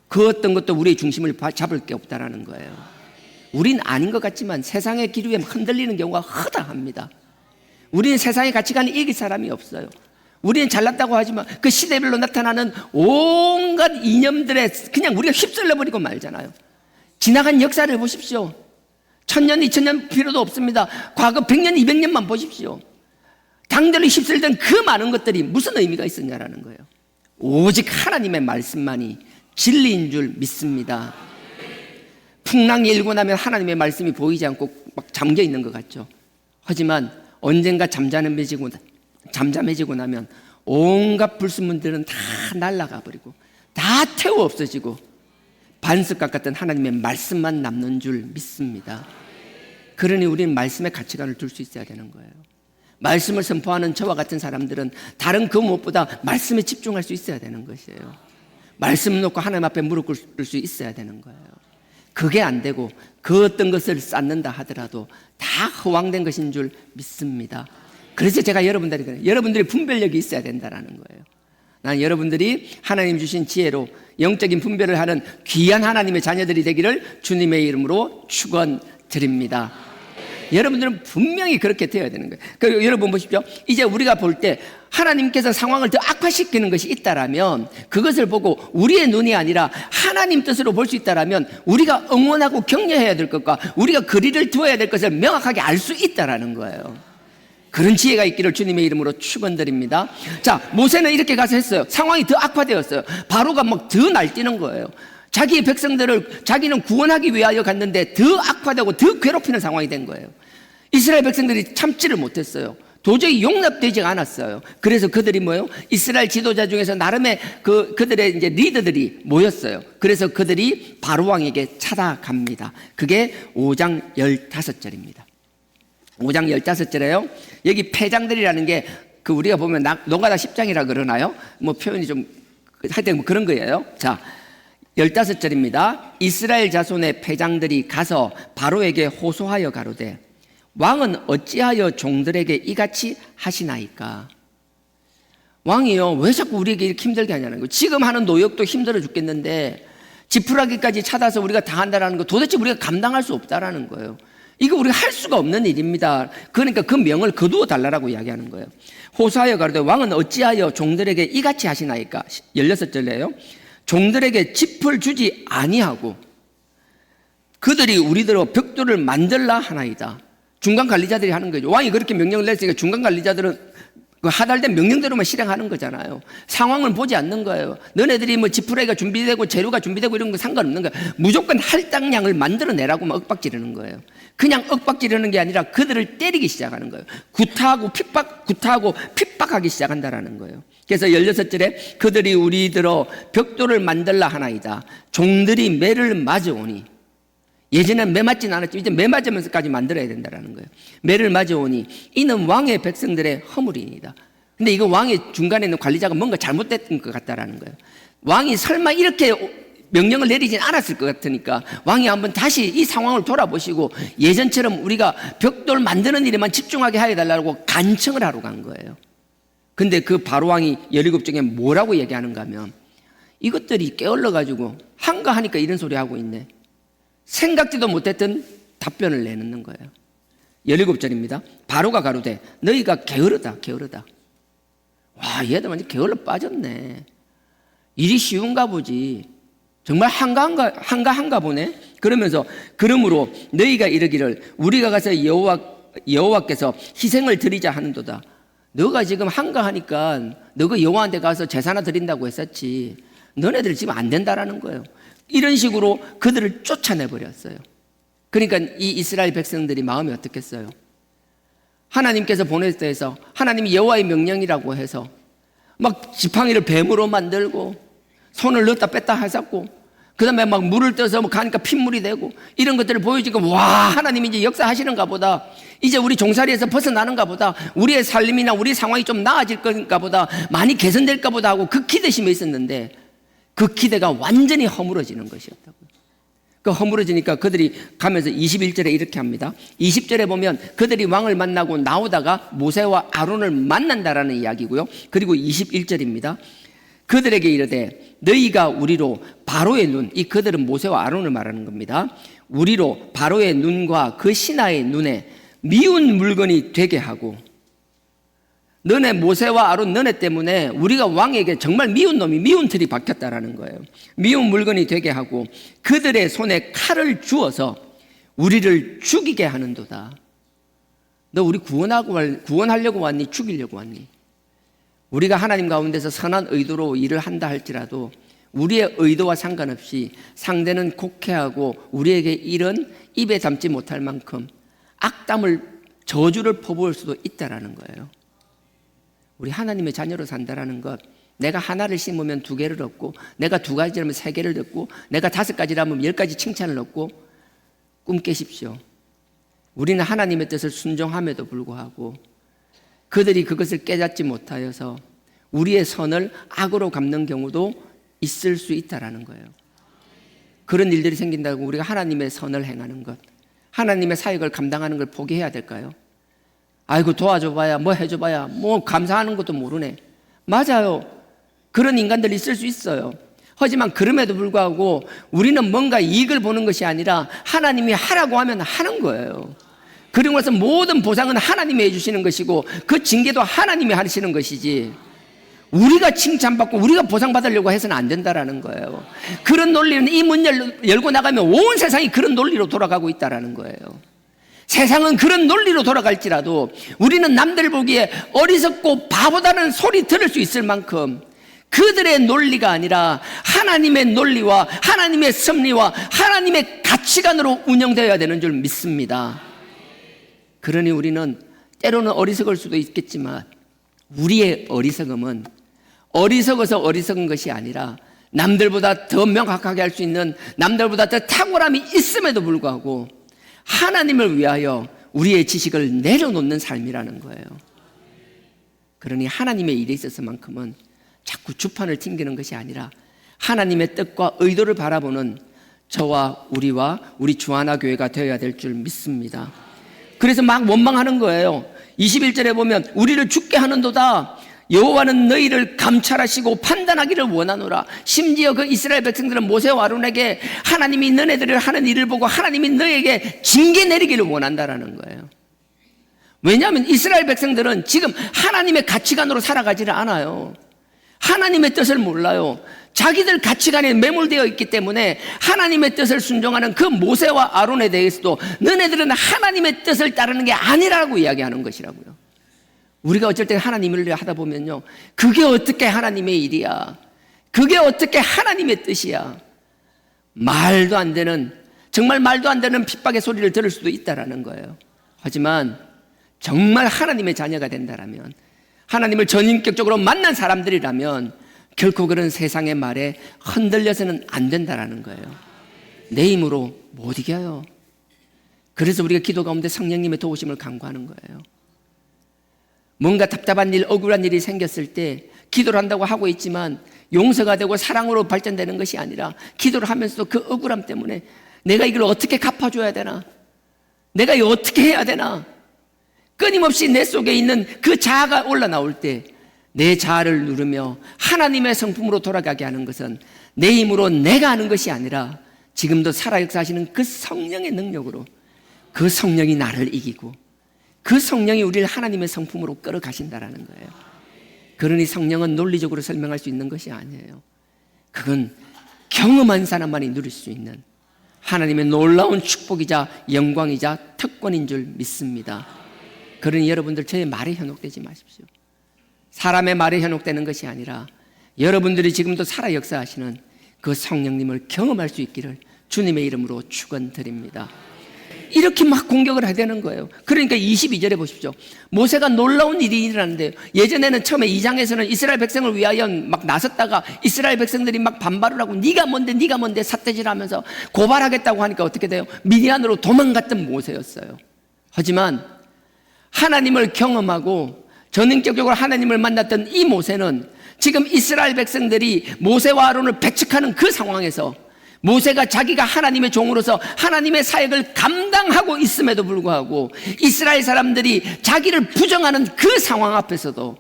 그 어떤 것도 우리의 중심을 잡을 게 없다라는 거예요. 우린 아닌 것 같지만 세상의 기류에 흔들리는 경우가 허다합니다. 우리는 세상의 가치관을 이길 사람이 없어요. 우리는 잘났다고 하지만 그 시대별로 나타나는 온갖 이념들에 그냥 우리가 휩쓸려 버리고 말잖아요. 지나간 역사를 보십시오. 1000년, 2000년 필요도 없습니다. 과거 100년, 200년만 보십시오. 당대로 휩쓸던 그 많은 것들이 무슨 의미가 있었냐라는 거예요. 오직 하나님의 말씀만이 진리인 줄 믿습니다. 풍랑이 일고 나면 하나님의 말씀이 보이지 않고 막 잠겨 있는 것 같죠. 하지만 언젠가 잠잠해지고 나면 온갖 불순물들은 다 날아가 버리고 다 태워 없어지고 반석각 같은 하나님의 말씀만 남는 줄 믿습니다. 그러니 우리는 말씀의 가치관을 둘 수 있어야 되는 거예요. 말씀을 선포하는 저와 같은 사람들은 다른 그 무엇보다 말씀에 집중할 수 있어야 되는 것이에요. 말씀 놓고 하나님 앞에 무릎 꿇을 수 있어야 되는 거예요. 그게 안 되고 그 어떤 것을 쌓는다 하더라도 다 허황된 것인 줄 믿습니다. 그래서 제가 여러분들이 분별력이 있어야 된다는 거예요. 난 여러분들이 하나님 주신 지혜로 영적인 분별을 하는 귀한 하나님의 자녀들이 되기를 주님의 이름으로 축원드립니다. 여러분들은 분명히 그렇게 되어야 되는 거예요. 그리고 여러분 보십시오. 이제 우리가 볼 때 하나님께서 상황을 더 악화시키는 것이 있다라면 그것을 보고 우리의 눈이 아니라 하나님 뜻으로 볼 수 있다라면 우리가 응원하고 격려해야 될 것과 우리가 거리를 두어야 될 것을 명확하게 알 수 있다라는 거예요. 그런 지혜가 있기를 주님의 이름으로 축원드립니다. 자, 모세는 이렇게 가서 했어요. 상황이 더 악화되었어요. 바로가 막 더 날뛰는 거예요. 자기의 백성들을 자기는 구원하기 위하여 갔는데 더 악화되고 더 괴롭히는 상황이 된 거예요. 이스라엘 백성들이 참지를 못했어요. 도저히 용납되지 않았어요. 그래서 그들이 뭐예요? 이스라엘 지도자 중에서 나름의 그들의 이제 리더들이 모였어요. 그래서 그들이 바로 왕에게 찾아갑니다. 그게 5장 15절입니다. 5장 15절에요. 여기 패장들이라는 게 우리가 보면 노가다 10장이라 그러나요? 뭐 표현이 좀 하여튼 뭐 그런 거예요. 자, 15절입니다. 이스라엘 자손의 패장들이 가서 바로에게 호소하여 가로되 왕은 어찌하여 종들에게 이같이 하시나이까? 왕이요, 왜 자꾸 우리에게 이렇게 힘들게 하냐는 거예요. 지금 하는 노역도 힘들어 죽겠는데 지푸라기까지 찾아서 우리가 다 한다는 거 도대체 우리가 감당할 수 없다라는 거예요. 이거 우리가 할 수가 없는 일입니다. 그러니까 그 명을 거두어 달라고 이야기하는 거예요. 호소하여 가로되 왕은 어찌하여 종들에게 이같이 하시나이까? 16절에요. 종들에게 짚을 주지 아니하고 그들이 우리들로 벽돌을 만들라 하나이다. 중간 관리자들이 하는 거죠. 왕이 그렇게 명령을 냈으니까 중간 관리자들은 그 하달된 명령대로만 실행하는 거잖아요. 상황을 보지 않는 거예요. 너네들이 뭐 지푸라기가 준비되고 재료가 준비되고 이런 거 상관없는 거예요. 무조건 할당량을 만들어내라고 막 윽박지르는 거예요. 그냥 윽박지르는 게 아니라 그들을 때리기 시작하는 거예요. 구타하고 핍박하기 시작한다라는 거예요. 그래서 16절에 그들이 우리들어 벽돌을 만들라 하나이다. 종들이 매를 맞으오니, 예전에는 매 맞지는 않았지만 이제 매 맞으면서까지 만들어야 된다는 거예요. 매를 맞아오니 이는 왕의 백성들의 허물이니이다. 근데 이거 왕의 중간에 있는 관리자가 뭔가 잘못됐던 것 같다라는 거예요. 왕이 설마 이렇게 명령을 내리진 않았을 것 같으니까 왕이 한번 다시 이 상황을 돌아보시고 예전처럼 우리가 벽돌 만드는 일에만 집중하게 해달라고 간청을 하러 간 거예요. 근데 그 바로왕이 17쪽에 뭐라고 얘기하는가 하면 이것들이 게을러가지고 한가하니까 이런 소리 하고 있네. 생각지도 못했던 답변을 내놓는 거예요. 17절입니다. 바로가 가로되 너희가 게으르다. 와, 얘들 완전 게을러 빠졌네. 일이 쉬운가 보지. 정말 한가한가 보네. 그러면서 그러므로 너희가 이르기를 우리가 가서 여호와께서 희생을 드리자 하는도다. 너가 지금 한가하니까 너가 여호와한테 가서 제사나 드린다고 했었지. 너네들 지금 안 된다라는 거예요. 이런 식으로 그들을 쫓아내버렸어요. 그러니까 이 이스라엘 백성들이 마음이 어떻겠어요? 하나님께서 보냈다 해서 하나님이 여호와의 명령이라고 해서 막 지팡이를 뱀으로 만들고 손을 넣었다 뺐다 하셨고 그 다음에 막 물을 떠서 뭐 가니까 핏물이 되고 이런 것들을 보여주니까 와, 하나님이 이제 역사하시는가 보다, 이제 우리 종살이에서 벗어나는가 보다, 우리의 삶이나 우리 상황이 좀 나아질 건가 보다, 많이 개선될까 보다 하고 그 기대심에 있었는데 그 기대가 완전히 허물어지는 것이었다고요. 그 허물어지니까 그들이 가면서 21절에 이렇게 합니다. 20절에 보면 그들이 왕을 만나고 나오다가 모세와 아론을 만난다라는 이야기고요. 그리고 21절입니다. 그들에게 이르되 너희가 우리로 바로의 눈, 이 그들은 모세와 아론을 말하는 겁니다. 우리로 바로의 눈과 그 신하의 눈에 미운 물건이 되게 하고, 너네 모세와 아론 너네 때문에 우리가 왕에게 정말 미운 놈이 미운 틀이 박혔다라는 거예요. 미운 물건이 되게 하고 그들의 손에 칼을 주어서 우리를 죽이게 하는도다. 너 우리 구원하려고 왔니? 죽이려고 왔니? 우리가 하나님 가운데서 선한 의도로 일을 한다 할지라도 우리의 의도와 상관없이 상대는 곡해하고 우리에게 일은 입에 담지 못할 만큼 악담을, 저주를 퍼부을 수도 있다라는 거예요. 우리 하나님의 자녀로 산다라는 것, 내가 하나를 심으면 2개를 얻고, 내가 2가지라면 3개를 얻고, 내가 5가지라면 10가지 칭찬을 얻고, 꿈 깨십시오. 우리는 하나님의 뜻을 순종함에도 불구하고 그들이 그것을 깨닫지 못하여서 우리의 선을 악으로 갚는 경우도 있을 수 있다라는 거예요. 그런 일들이 생긴다고 우리가 하나님의 선을 행하는 것, 하나님의 사역을 감당하는 걸 포기해야 될까요? 아이고 도와줘봐야 뭐 해줘봐야 뭐 감사하는 것도 모르네. 맞아요. 그런 인간들 있을 수 있어요. 하지만 그럼에도 불구하고 우리는 뭔가 이익을 보는 것이 아니라 하나님이 하라고 하면 하는 거예요. 그리고 나서 모든 보상은 하나님이 해주시는 것이고 그 징계도 하나님이 하시는 것이지 우리가 칭찬받고 우리가 보상받으려고 해서는 안 된다라는 거예요. 그런 논리는 이 문 열고 나가면 온 세상이 그런 논리로 돌아가고 있다라는 거예요. 세상은 그런 논리로 돌아갈지라도 우리는 남들 보기에 어리석고 바보다는 소리 들을 수 있을 만큼 그들의 논리가 아니라 하나님의 논리와 하나님의 섭리와 하나님의 가치관으로 운영되어야 되는 줄 믿습니다. 그러니 우리는 때로는 어리석을 수도 있겠지만 우리의 어리석음은 어리석어서 어리석은 것이 아니라 남들보다 더 명확하게 할 수 있는, 남들보다 더 탁월함이 있음에도 불구하고 하나님을 위하여 우리의 지식을 내려놓는 삶이라는 거예요. 그러니 하나님의 일에 있어서만큼은 자꾸 주판을 튕기는 것이 아니라 하나님의 뜻과 의도를 바라보는 저와 우리 주하나 교회가 되어야 될 줄 믿습니다. 그래서 막 원망하는 거예요. 21절에 보면 우리를 죽게 하는도다. 여호와는 너희를 감찰하시고 판단하기를 원하노라. 심지어 그 이스라엘 백성들은 모세와 아론에게 하나님이 너네들을 하는 일을 보고 하나님이 너에게 징계 내리기를 원한다라는 거예요. 왜냐하면 이스라엘 백성들은 지금 하나님의 가치관으로 살아가지를 않아요. 하나님의 뜻을 몰라요. 자기들 가치관에 매몰되어 있기 때문에 하나님의 뜻을 순종하는 그 모세와 아론에 대해서도 너네들은 하나님의 뜻을 따르는 게 아니라고 이야기하는 것이라고요. 우리가 어쩔 때 하나님을 일을 하다 보면요, 그게 어떻게 하나님의 일이야, 그게 어떻게 하나님의 뜻이야, 말도 안 되는, 정말 말도 안 되는 핍박의 소리를 들을 수도 있다라는 거예요. 하지만 정말 하나님의 자녀가 된다라면, 하나님을 전인격적으로 만난 사람들이라면 결코 그런 세상의 말에 흔들려서는 안 된다라는 거예요. 내 힘으로 못 이겨요. 그래서 우리가 기도 가운데 성령님의 도우심을 간구하는 거예요. 뭔가 답답한 일, 억울한 일이 생겼을 때 기도를 한다고 하고 있지만 용서가 되고 사랑으로 발전되는 것이 아니라 기도를 하면서도 그 억울함 때문에 내가 이걸 어떻게 갚아줘야 되나, 내가 이거 어떻게 해야 되나, 끊임없이 내 속에 있는 그 자아가 올라나올 때 내 자아를 누르며 하나님의 성품으로 돌아가게 하는 것은 내 힘으로 내가 하는 것이 아니라 지금도 살아 역사하시는 그 성령의 능력으로, 그 성령이 나를 이기고 그 성령이 우리를 하나님의 성품으로 끌어가신다라는 거예요. 그러니 성령은 논리적으로 설명할 수 있는 것이 아니에요. 그건 경험한 사람만이 누릴 수 있는 하나님의 놀라운 축복이자 영광이자 특권인 줄 믿습니다. 그러니 여러분들 저의 말에 현혹되지 마십시오. 사람의 말에 현혹되는 것이 아니라 여러분들이 지금도 살아 역사하시는 그 성령님을 경험할 수 있기를 주님의 이름으로 축원드립니다. 이렇게 막 공격을 해야 되는 거예요. 그러니까 22절에 보십시오. 모세가 놀라운 일이 일어나는데요, 예전에는 처음에 2장에서는 이스라엘 백성을 위하여 막 나섰다가 이스라엘 백성들이 막 반발을 하고 네가 뭔데 삿대질하면서 고발하겠다고 하니까 어떻게 돼요? 미디안으로 도망갔던 모세였어요. 하지만 하나님을 경험하고 전인격적으로 하나님을 만났던 이 모세는 지금 이스라엘 백성들이 모세와 아론을 배척하는 그 상황에서 모세가 자기가 하나님의 종으로서 하나님의 사역을 감당하고 있음에도 불구하고 이스라엘 사람들이 자기를 부정하는 그 상황 앞에서도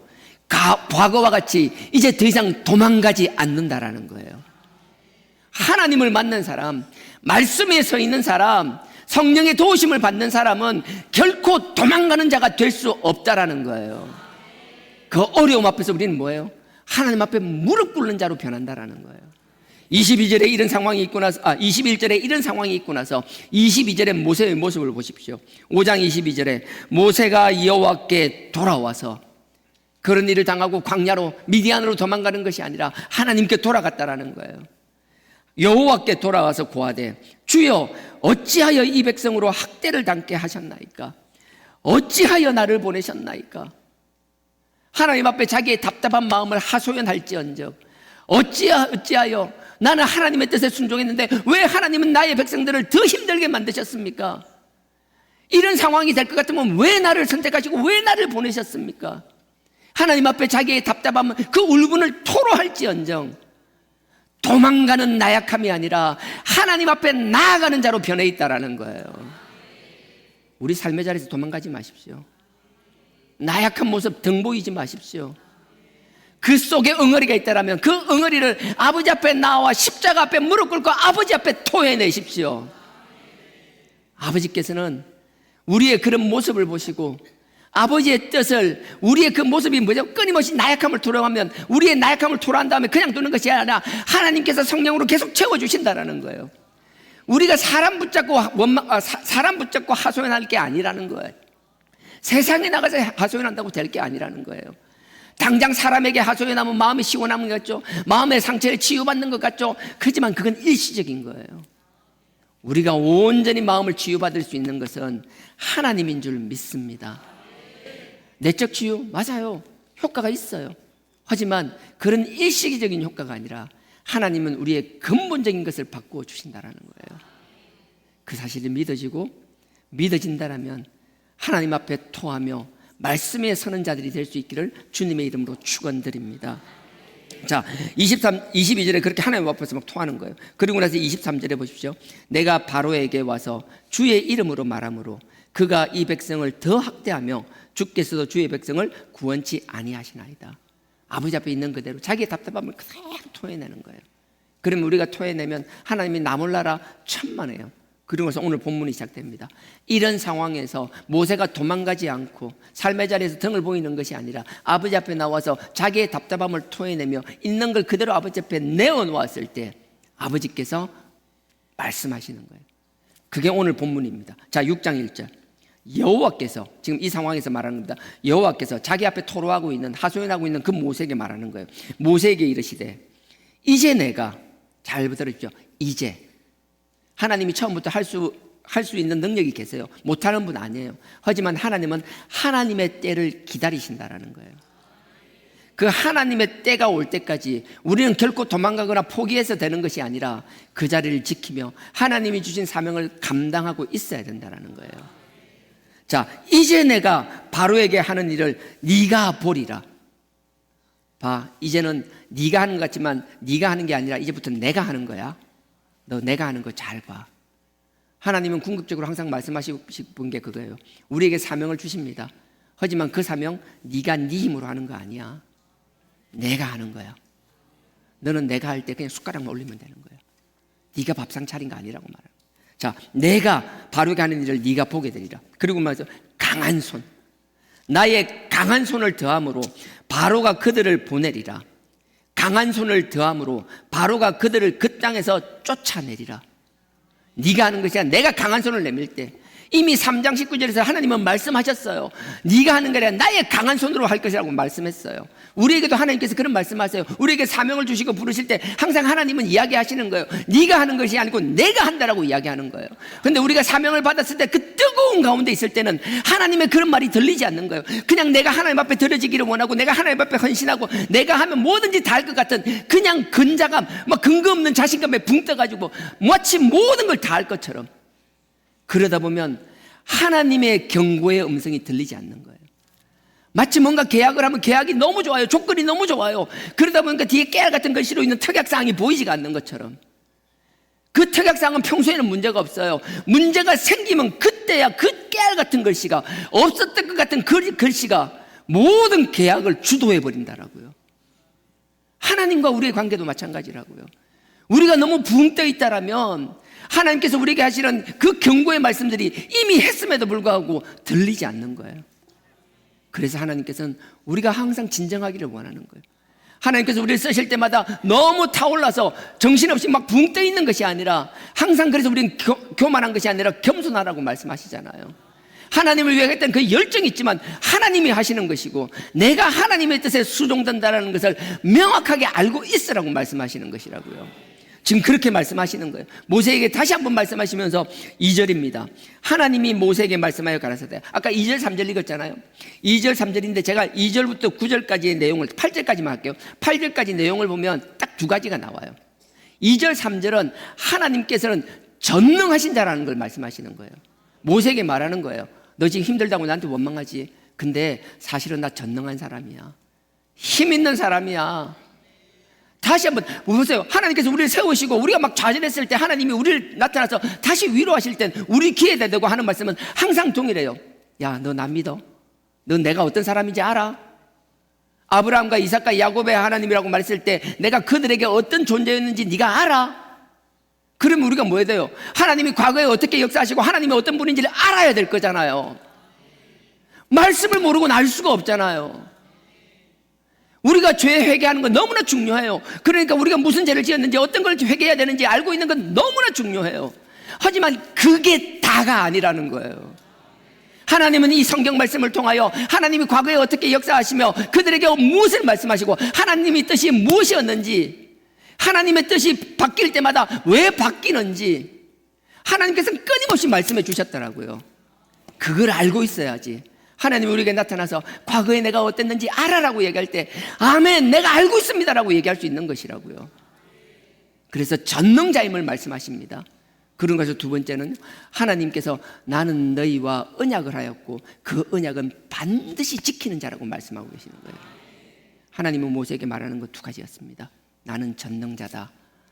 과거와 같이 이제 더 이상 도망가지 않는다라는 거예요. 하나님을 만난 사람, 말씀에 서 있는 사람, 성령의 도우심을 받는 사람은 결코 도망가는 자가 될 수 없다라는 거예요. 그 어려움 앞에서 우리는 뭐예요? 하나님 앞에 무릎 꿇는 자로 변한다라는 거예요. 22절에 이런 상황이 있고 나서 21절에 이런 상황이 있고 나서 22절에 모세의 모습을 보십시오. 5장 22절에 모세가 여호와께 돌아와서, 그런 일을 당하고 광야로 미디안으로 도망가는 것이 아니라 하나님께 돌아갔다라는 거예요. 여호와께 돌아와서 고하되 주여 어찌하여 이 백성으로 학대를 당케 하셨나이까? 어찌하여 나를 보내셨나이까? 하나님 앞에 자기의 답답한 마음을 하소연할지언정 어찌하여 나는 하나님의 뜻에 순종했는데 왜 하나님은 나의 백성들을 더 힘들게 만드셨습니까? 이런 상황이 될 것 같으면 왜 나를 선택하시고 왜 나를 보내셨습니까? 하나님 앞에 자기의 답답함, 그 울분을 토로할지언정 도망가는 나약함이 아니라 하나님 앞에 나아가는 자로 변해 있다라는 거예요. 우리 삶의 자리에서 도망가지 마십시오. 나약한 모습 등 보이지 마십시오. 그 속에 응어리가 있다라면 그 응어리를 아버지 앞에 나와 십자가 앞에 무릎 꿇고 아버지 앞에 토해내십시오. 아버지께서는 우리의 그런 모습을 보시고 아버지의 뜻을, 우리의 그 모습이 뭐죠? 끊임없이 나약함을 토로하면 우리의 나약함을 토로한 다음에 그냥 두는 것이 아니라 하나님께서 성령으로 계속 채워주신다라는 거예요. 우리가 사람 붙잡고 하소연할 게 아니라는 거예요. 세상에 나가서 하소연한다고 될 게 아니라는 거예요. 당장 사람에게 하소연하면 마음이 시원한 것 같죠? 마음의 상처를 치유받는 것 같죠? 그렇지만 그건 일시적인 거예요. 우리가 온전히 마음을 치유받을 수 있는 것은 하나님인 줄 믿습니다. 내적 치유, 맞아요. 효과가 있어요. 하지만 그런 일시적인 효과가 아니라 하나님은 우리의 근본적인 것을 바꾸어 주신다는 거예요. 그 사실이 믿어진다면 하나님 앞에 토하며 말씀에 서는 자들이 될 수 있기를 주님의 이름으로 축원드립니다. 자, 22절에 그렇게 하나님 앞에서 막 토하는 거예요. 그리고 나서 23절에 보십시오. 내가 바로에게 와서 주의 이름으로 말하므로 그가 이 백성을 더 학대하며 주께서도 주의 백성을 구원치 아니하시나이다. 아버지 앞에 있는 그대로 자기의 답답함을 그대로 토해내는 거예요. 그러면 우리가 토해내면 하나님이 나 몰라라 천만에요. 그리고 나서 오늘 본문이 시작됩니다. 이런 상황에서 모세가 도망가지 않고 삶의 자리에서 등을 보이는 것이 아니라 아버지 앞에 나와서 자기의 답답함을 토해내며 있는 걸 그대로 아버지 앞에 내어놓았을 때 아버지께서 말씀하시는 거예요. 그게 오늘 본문입니다. 자, 6장 1절. 여호와께서, 지금 이 상황에서 말하는 겁니다. 여호와께서 자기 앞에 토로하고 있는, 하소연하고 있는 그 모세에게 말하는 거예요. 모세에게 이르시되 이제 내가, 잘 들으십시오. 이제 하나님이 처음부터 할 수 있는 능력이 계세요. 못하는 분 아니에요. 하지만 하나님은 하나님의 때를 기다리신다라는 거예요. 그 하나님의 때가 올 때까지 우리는 결코 도망가거나 포기해서 되는 것이 아니라 그 자리를 지키며 하나님이 주신 사명을 감당하고 있어야 된다는 거예요. 자, 이제 내가 바로에게 하는 일을 네가 보리라. 봐, 이제는 네가 하는 것 같지만 네가 하는 게 아니라 이제부터 내가 하는 거야. 너 내가 하는 거 잘 봐. 하나님은 궁극적으로 항상 말씀하시고 싶은 게 그거예요. 우리에게 사명을 주십니다. 하지만 그 사명 네가 네 힘으로 하는 거 아니야. 내가 하는 거야. 너는 내가 할 때 그냥 숟가락만 올리면 되는 거야. 네가 밥상 차린 거 아니라고 말하는 거야. 자, 내가 바로에게 하는 일을 네가 보게 되리라. 그리고 말해서 강한 손, 나의 강한 손을 더함으로 바로가 그들을 보내리라. 강한 손을 더함으로 바로가 그들을 그 땅에서 쫓아내리라. 네가 하는 것이 아니라 내가 강한 손을 내밀 때, 이미 3장 19절에서 하나님은 말씀하셨어요. 네가 하는 게 아니라 나의 강한 손으로 할 것이라고 말씀했어요. 우리에게도 하나님께서 그런 말씀하세요. 우리에게 사명을 주시고 부르실 때 항상 하나님은 이야기하시는 거예요. 네가 하는 것이 아니고 내가 한다라고 이야기하는 거예요. 그런데 우리가 사명을 받았을 때 그 뜨거운 가운데 있을 때는 하나님의 그런 말이 들리지 않는 거예요. 그냥 내가 하나님 앞에 드려지기를 원하고 내가 하나님 앞에 헌신하고 내가 하면 뭐든지 다 할 것 같은 그냥 근자감, 막 근거 없는 자신감에 붕 떠가지고 마치 모든 걸 다 할 것처럼, 그러다 보면 하나님의 경고의 음성이 들리지 않는 거예요. 마치 뭔가 계약을 하면 계약이 너무 좋아요. 조건이 너무 좋아요. 그러다 보니까 뒤에 깨알 같은 글씨로 있는 특약사항이 보이지가 않는 것처럼, 그 특약사항은 평소에는 문제가 없어요. 문제가 생기면 그때야 그 깨알 같은 글씨가, 없었던 것 같은 글씨가 모든 계약을 주도해 버린다라고요. 하나님과 우리의 관계도 마찬가지라고요. 우리가 너무 붕 떠 있다라면 하나님께서 우리에게 하시는 그 경고의 말씀들이 이미 했음에도 불구하고 들리지 않는 거예요. 그래서 하나님께서는 우리가 항상 진정하기를 원하는 거예요. 하나님께서 우리를 쓰실 때마다 너무 타올라서 정신없이 막 붕 떠 있는 것이 아니라, 항상 그래서 우리는 교만한 것이 아니라 겸손하라고 말씀하시잖아요. 하나님을 위해 했던 그 열정이 있지만 하나님이 하시는 것이고, 내가 하나님의 뜻에 수종된다는 것을 명확하게 알고 있으라고 말씀하시는 것이라고요. 지금 그렇게 말씀하시는 거예요. 모세에게 다시 한번 말씀하시면서 2절입니다. 하나님이 모세에게 말씀하여 가라사대. 아까 2절 3절 읽었잖아요. 2절 3절인데 제가 2절부터 9절까지의 내용을, 8절까지만 할게요. 8절까지 내용을 보면 딱 두 가지가 나와요. 2절 3절은 하나님께서는 전능하신 자라는 걸 말씀하시는 거예요. 모세에게 말하는 거예요. 너 지금 힘들다고 나한테 원망하지? 근데 사실은 나 전능한 사람이야. 힘 있는 사람이야. 다시 한번 보세요. 하나님께서 우리를 세우시고 우리가 막 좌절했을 때 하나님이 우리를 나타나서 다시 위로하실 땐 우리 귀에 대고 하는 말씀은 항상 동일해요. 야, 너 나 믿어? 너 내가 어떤 사람인지 알아? 아브라함과 이삭과 야곱의 하나님이라고 말했을 때 내가 그들에게 어떤 존재였는지 네가 알아? 그러면 우리가 뭐 해야 돼요? 하나님이 과거에 어떻게 역사하시고 하나님이 어떤 분인지를 알아야 될 거잖아요. 말씀을 모르고는 알 수가 없잖아요. 우리가 죄 회개하는 건 너무나 중요해요. 그러니까 우리가 무슨 죄를 지었는지, 어떤 걸 회개해야 되는지 알고 있는 건 너무나 중요해요. 하지만 그게 다가 아니라는 거예요. 하나님은 이 성경 말씀을 통하여 하나님이 과거에 어떻게 역사하시며 그들에게 무엇을 말씀하시고 하나님의 뜻이 무엇이었는지, 하나님의 뜻이 바뀔 때마다 왜 바뀌는지 하나님께서는 끊임없이 말씀해 주셨더라고요. 그걸 알고 있어야지 하나님이 우리에게 나타나서 과거에 내가 어땠는지 알아라고 얘기할 때 아멘, 내가 알고 있습니다라고 얘기할 수 있는 것이라고요. 그래서 전능자임을 말씀하십니다. 그런 것에서 두 번째는 하나님께서 나는 너희와 언약을 하였고 그 언약은 반드시 지키는 자라고 말씀하고 계시는 거예요. 하나님은 모세에게 말하는 것 두 가지였습니다. 나는 전능자다.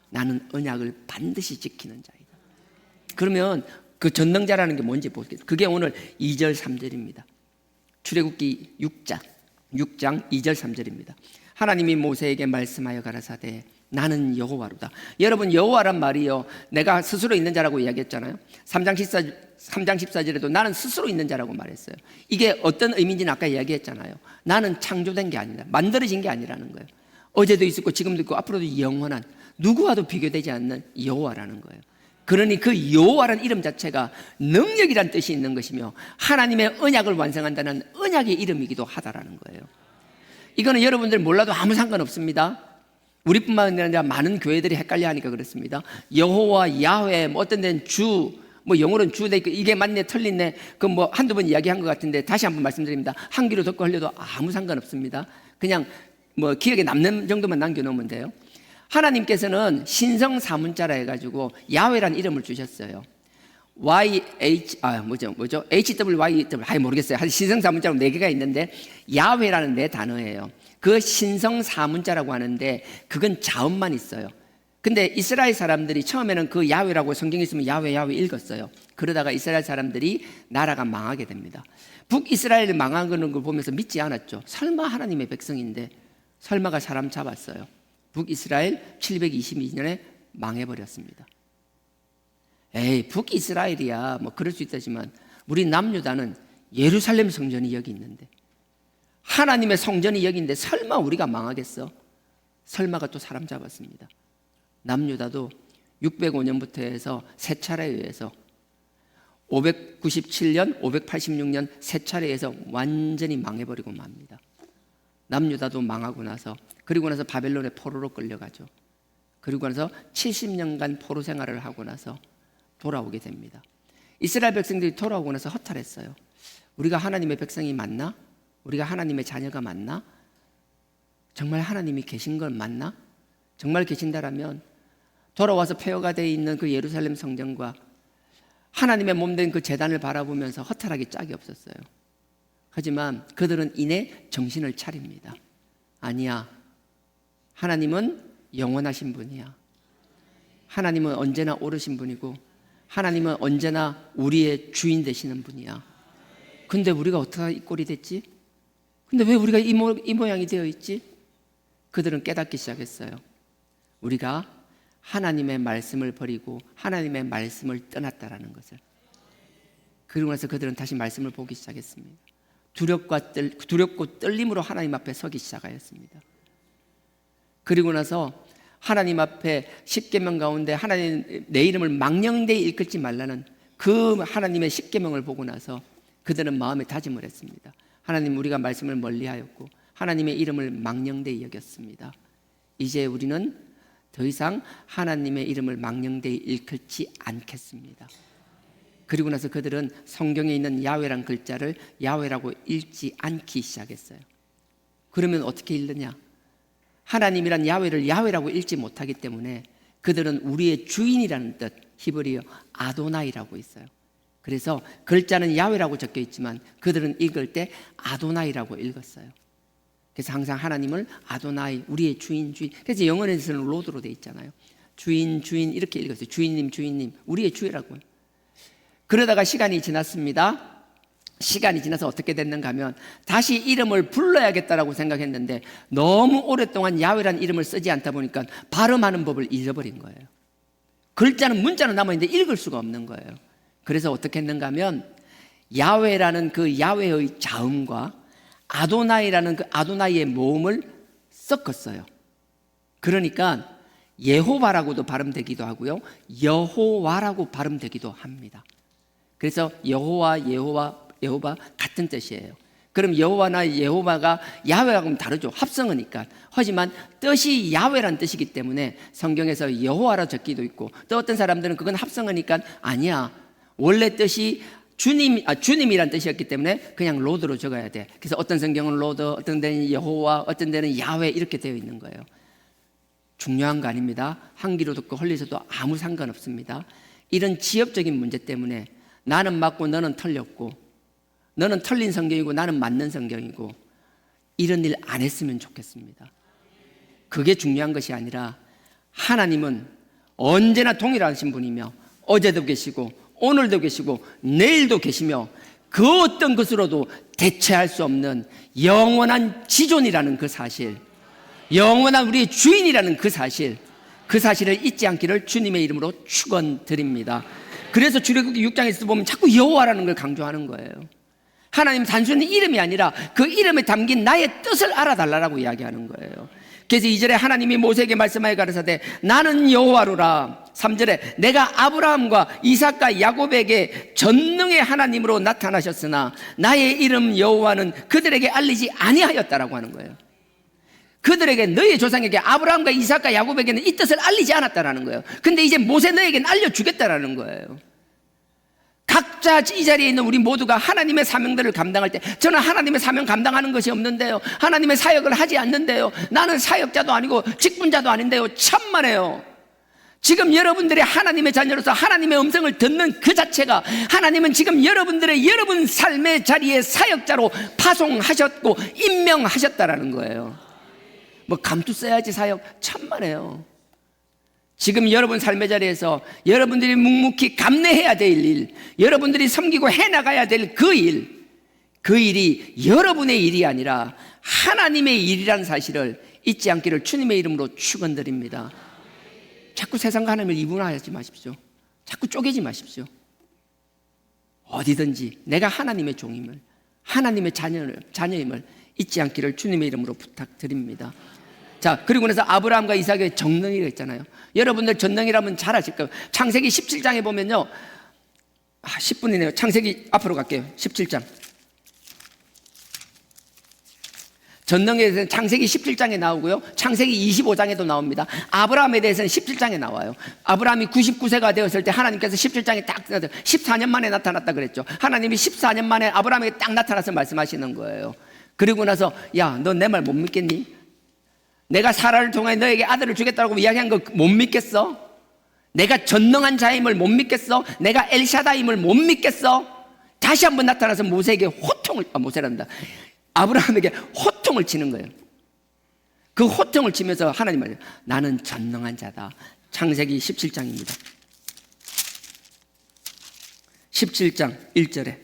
나는 언약을 반드시 지키는 자이다. 그러면 그 전능자라는 게 뭔지 보겠습니다. 그게 오늘 2절 3절입니다. 출애굽기 6장 2절 3절입니다. 하나님이 모세에게 말씀하여 가라사대 나는 여호와로다. 여러분, 여호와란 말이요, 내가 스스로 있는 자라고 이야기했잖아요. 3장 14절에도 나는 스스로 있는 자라고 말했어요. 이게 어떤 의미인지는 아까 이야기했잖아요. 나는 창조된 게 아니라, 만들어진 게 아니라는 거예요. 어제도 있었고 지금도 있고 앞으로도 영원한, 누구와도 비교되지 않는 여호와라는 거예요. 그러니 그 여호와라는 이름 자체가 능력이란 뜻이 있는 것이며 하나님의 언약을 완성한다는 언약의 이름이기도 하다라는 거예요. 이거는 여러분들 몰라도 아무 상관없습니다. 우리뿐만 아니라 많은 교회들이 헷갈려 하니까 그렇습니다. 여호와, 야훼, 뭐 어떤 데는 주, 뭐 영어로는 주, 이게 맞네 틀리네, 그 뭐 한두 번 이야기한 것 같은데 다시 한번 말씀드립니다. 한 귀로 듣고 하려도 아무 상관없습니다. 그냥 뭐 기억에 남는 정도만 남겨놓으면 돼요. 하나님께서는 신성 사문자라 해가지고 야훼라는 이름을 주셨어요. HWY, 모르겠어요. 신성 사문자로 4개가 있는데 야훼라는 4단어예요. 그 신성 사문자라고 하는데 그건 자음만 있어요. 근데 이스라엘 사람들이 처음에는 그 야훼라고 성경에 있으면 야훼 읽었어요. 그러다가 이스라엘 사람들이 나라가 망하게 됩니다. 북이스라엘이 망하는 걸 보면서 믿지 않았죠. 설마 하나님의 백성인데 설마가 사람 잡았어요. 북이스라엘 722년에 망해버렸습니다. 에이, 북이스라엘이야 뭐 그럴 수 있다지만 우리 남유다는 예루살렘 성전이 여기 있는데, 하나님의 성전이 여기 있는데 설마 우리가 망하겠어? 설마가 또 사람 잡았습니다. 남유다도 605년부터 해서 세 차례에 의해서 597년, 586년 세 차례에 의해서 완전히 망해버리고 맙니다. 남유다도 망하고 나서, 그리고 나서 바벨론의 포로로 끌려가죠. 그리고 나서 70년간 포로 생활을 하고 나서 돌아오게 됩니다. 이스라엘 백성들이 돌아오고 나서 허탈했어요. 우리가 하나님의 백성이 맞나? 우리가 하나님의 자녀가 맞나? 정말 하나님이 계신 건 맞나? 정말 계신다라면 돌아와서 폐허가 되어 있는 그 예루살렘 성전과 하나님의 몸된 그 제단을 바라보면서 허탈하기 짝이 없었어요. 하지만 그들은 이내 정신을 차립니다. 아니야, 하나님은 영원하신 분이야. 하나님은 언제나 오르신 분이고 하나님은 언제나 우리의 주인 되시는 분이야. 근데 우리가 어떻게 이 꼴이 됐지? 근데 왜 우리가 이 모양이 되어 있지? 그들은 깨닫기 시작했어요. 우리가 하나님의 말씀을 버리고 하나님의 말씀을 떠났다라는 것을. 그리고 나서 그들은 다시 말씀을 보기 시작했습니다. 두렵고 떨림으로 하나님 앞에 서기 시작하였습니다. 그리고 나서 하나님 앞에 십계명 가운데 하나님 내 이름을 망령되이 일컫지 말라는 그 하나님의 십계명을 보고 나서 그들은 마음에 다짐을 했습니다. 하나님, 우리가 말씀을 멀리하였고 하나님의 이름을 망령되이 여겼습니다. 이제 우리는 더 이상 하나님의 이름을 망령되이 일컫지 않겠습니다. 그리고 나서 그들은 성경에 있는 야훼란 글자를 야훼라고 읽지 않기 시작했어요. 그러면 어떻게 읽느냐? 하나님이란 야훼를 야훼라고 읽지 못하기 때문에 그들은 우리의 주인이라는 뜻, 히브리어 아도나이라고 있어요. 그래서 글자는 야훼라고 적혀 있지만 그들은 읽을 때 아도나이라고 읽었어요. 그래서 항상 하나님을 아도나이, 우리의 주인. 그래서 영어에서는 로드로 돼 있잖아요. 주인 이렇게 읽었어요. 주인님, 우리의 주라고요. 그러다가 시간이 지났습니다. 시간이 지나서 어떻게 됐는가 하면 다시 이름을 불러야겠다라고 생각했는데 너무 오랫동안 야훼라는 이름을 쓰지 않다 보니까 발음하는 법을 잊어버린 거예요. 문자는 남아있는데 읽을 수가 없는 거예요. 그래서 어떻게 했는가 하면 야훼라는 그 야훼의 자음과 아도나이라는 그 아도나이의 모음을 섞었어요. 그러니까 예호바라고도 발음되기도 하고요, 여호와라고 발음되기도 합니다. 그래서 여호바 같은 뜻이에요. 그럼 여호와나 여호바가 야훼하고는 다르죠. 합성어니까. 하지만 뜻이 야훼라는 뜻이기 때문에 성경에서 여호와라 적기도 있고, 또 어떤 사람들은 그건 합성어니까 아니야, 원래 뜻이 주님이란 뜻이었기 때문에 그냥 로드로 적어야 돼. 그래서 어떤 성경은 로드, 어떤 데는 여호와, 어떤 데는 야훼 이렇게 되어 있는 거예요. 중요한 거 아닙니다. 한 귀로 듣고 헐리셔도 아무 상관없습니다. 이런 지엽적인 문제 때문에 나는 맞고 너는 틀렸고, 너는 틀린 성경이고 나는 맞는 성경이고, 이런 일 안 했으면 좋겠습니다. 그게 중요한 것이 아니라 하나님은 언제나 동일하신 분이며 어제도 계시고 오늘도 계시고 내일도 계시며 그 어떤 것으로도 대체할 수 없는 영원한 지존이라는 그 사실, 영원한 우리의 주인이라는 그 사실을 잊지 않기를 주님의 이름으로 축원드립니다. 그래서 출애굽기 6장에서 보면 자꾸 여호와라는 걸 강조하는 거예요. 하나님 단순히 이름이 아니라 그 이름에 담긴 나의 뜻을 알아달라고 이야기하는 거예요. 그래서 2절에 하나님이 모세에게 말씀하여 가라사대 나는 여호와로라. 3절에 내가 아브라함과 이삭과 야곱에게 전능의 하나님으로 나타나셨으나 나의 이름 여호와는 그들에게 알리지 아니하였다라고 하는 거예요. 그들에게 너의 조상에게 아브라함과 이삭과 야곱에게는 이 뜻을 알리지 않았다라는 거예요. 근데 이제 모세 너에게는 알려주겠다라는 거예요. 각자 이 자리에 있는 우리 모두가 하나님의 사명들을 감당할 때, 저는 하나님의 사명 감당하는 것이 없는데요, 하나님의 사역을 하지 않는데요, 나는 사역자도 아니고 직분자도 아닌데요, 참만해요. 지금 여러분들이 하나님의 자녀로서 하나님의 음성을 듣는 그 자체가 하나님은 지금 여러분 삶의 자리에 사역자로 파송하셨고 임명하셨다라는 거예요. 뭐 감투 써야지 사역, 참만해요. 지금 여러분 삶의 자리에서 여러분들이 묵묵히 감내해야 될 일, 여러분들이 섬기고 해나가야 될 그 일이 여러분의 일이 아니라 하나님의 일이라는 사실을 잊지 않기를 주님의 이름으로 축원드립니다. 자꾸 세상과 하나님을 이분화하지 마십시오. 자꾸 쪼개지 마십시오. 어디든지 내가 하나님의 종임을, 하나님의 자녀임을 잊지 않기를 주님의 이름으로 부탁드립니다. 자, 그리고 나서 아브라함과 이삭의 정능이라 했잖아요. 여러분들 전능이라면 잘 아실 거예요. 창세기 17장에 보면요, 10분이네요. 창세기 앞으로 갈게요. 17장. 전능에 대해서는 창세기 17장에 나오고요, 창세기 25장에도 나옵니다. 아브라함에 대해서는 17장에 나와요. 아브라함이 99세가 되었을 때 하나님께서 17장에 딱 14년 만에 나타났다 그랬죠. 하나님이 14년 만에 아브라함에게 딱 나타나서 말씀하시는 거예요. 그리고 나서 야, 너 내 말 못 믿겠니? 내가 사라를 통해 너에게 아들을 주겠다고 이야기한 거 못 믿겠어? 내가 전능한 자임을 못 믿겠어? 내가 엘샤다임을 못 믿겠어? 다시 한번 나타나서 모세에게 모세란다, 아브라함에게 호통을 치는 거예요. 그 호통을 치면서 하나님 말이에요. 나는 전능한 자다. 창세기 17장입니다. 17장 1절에,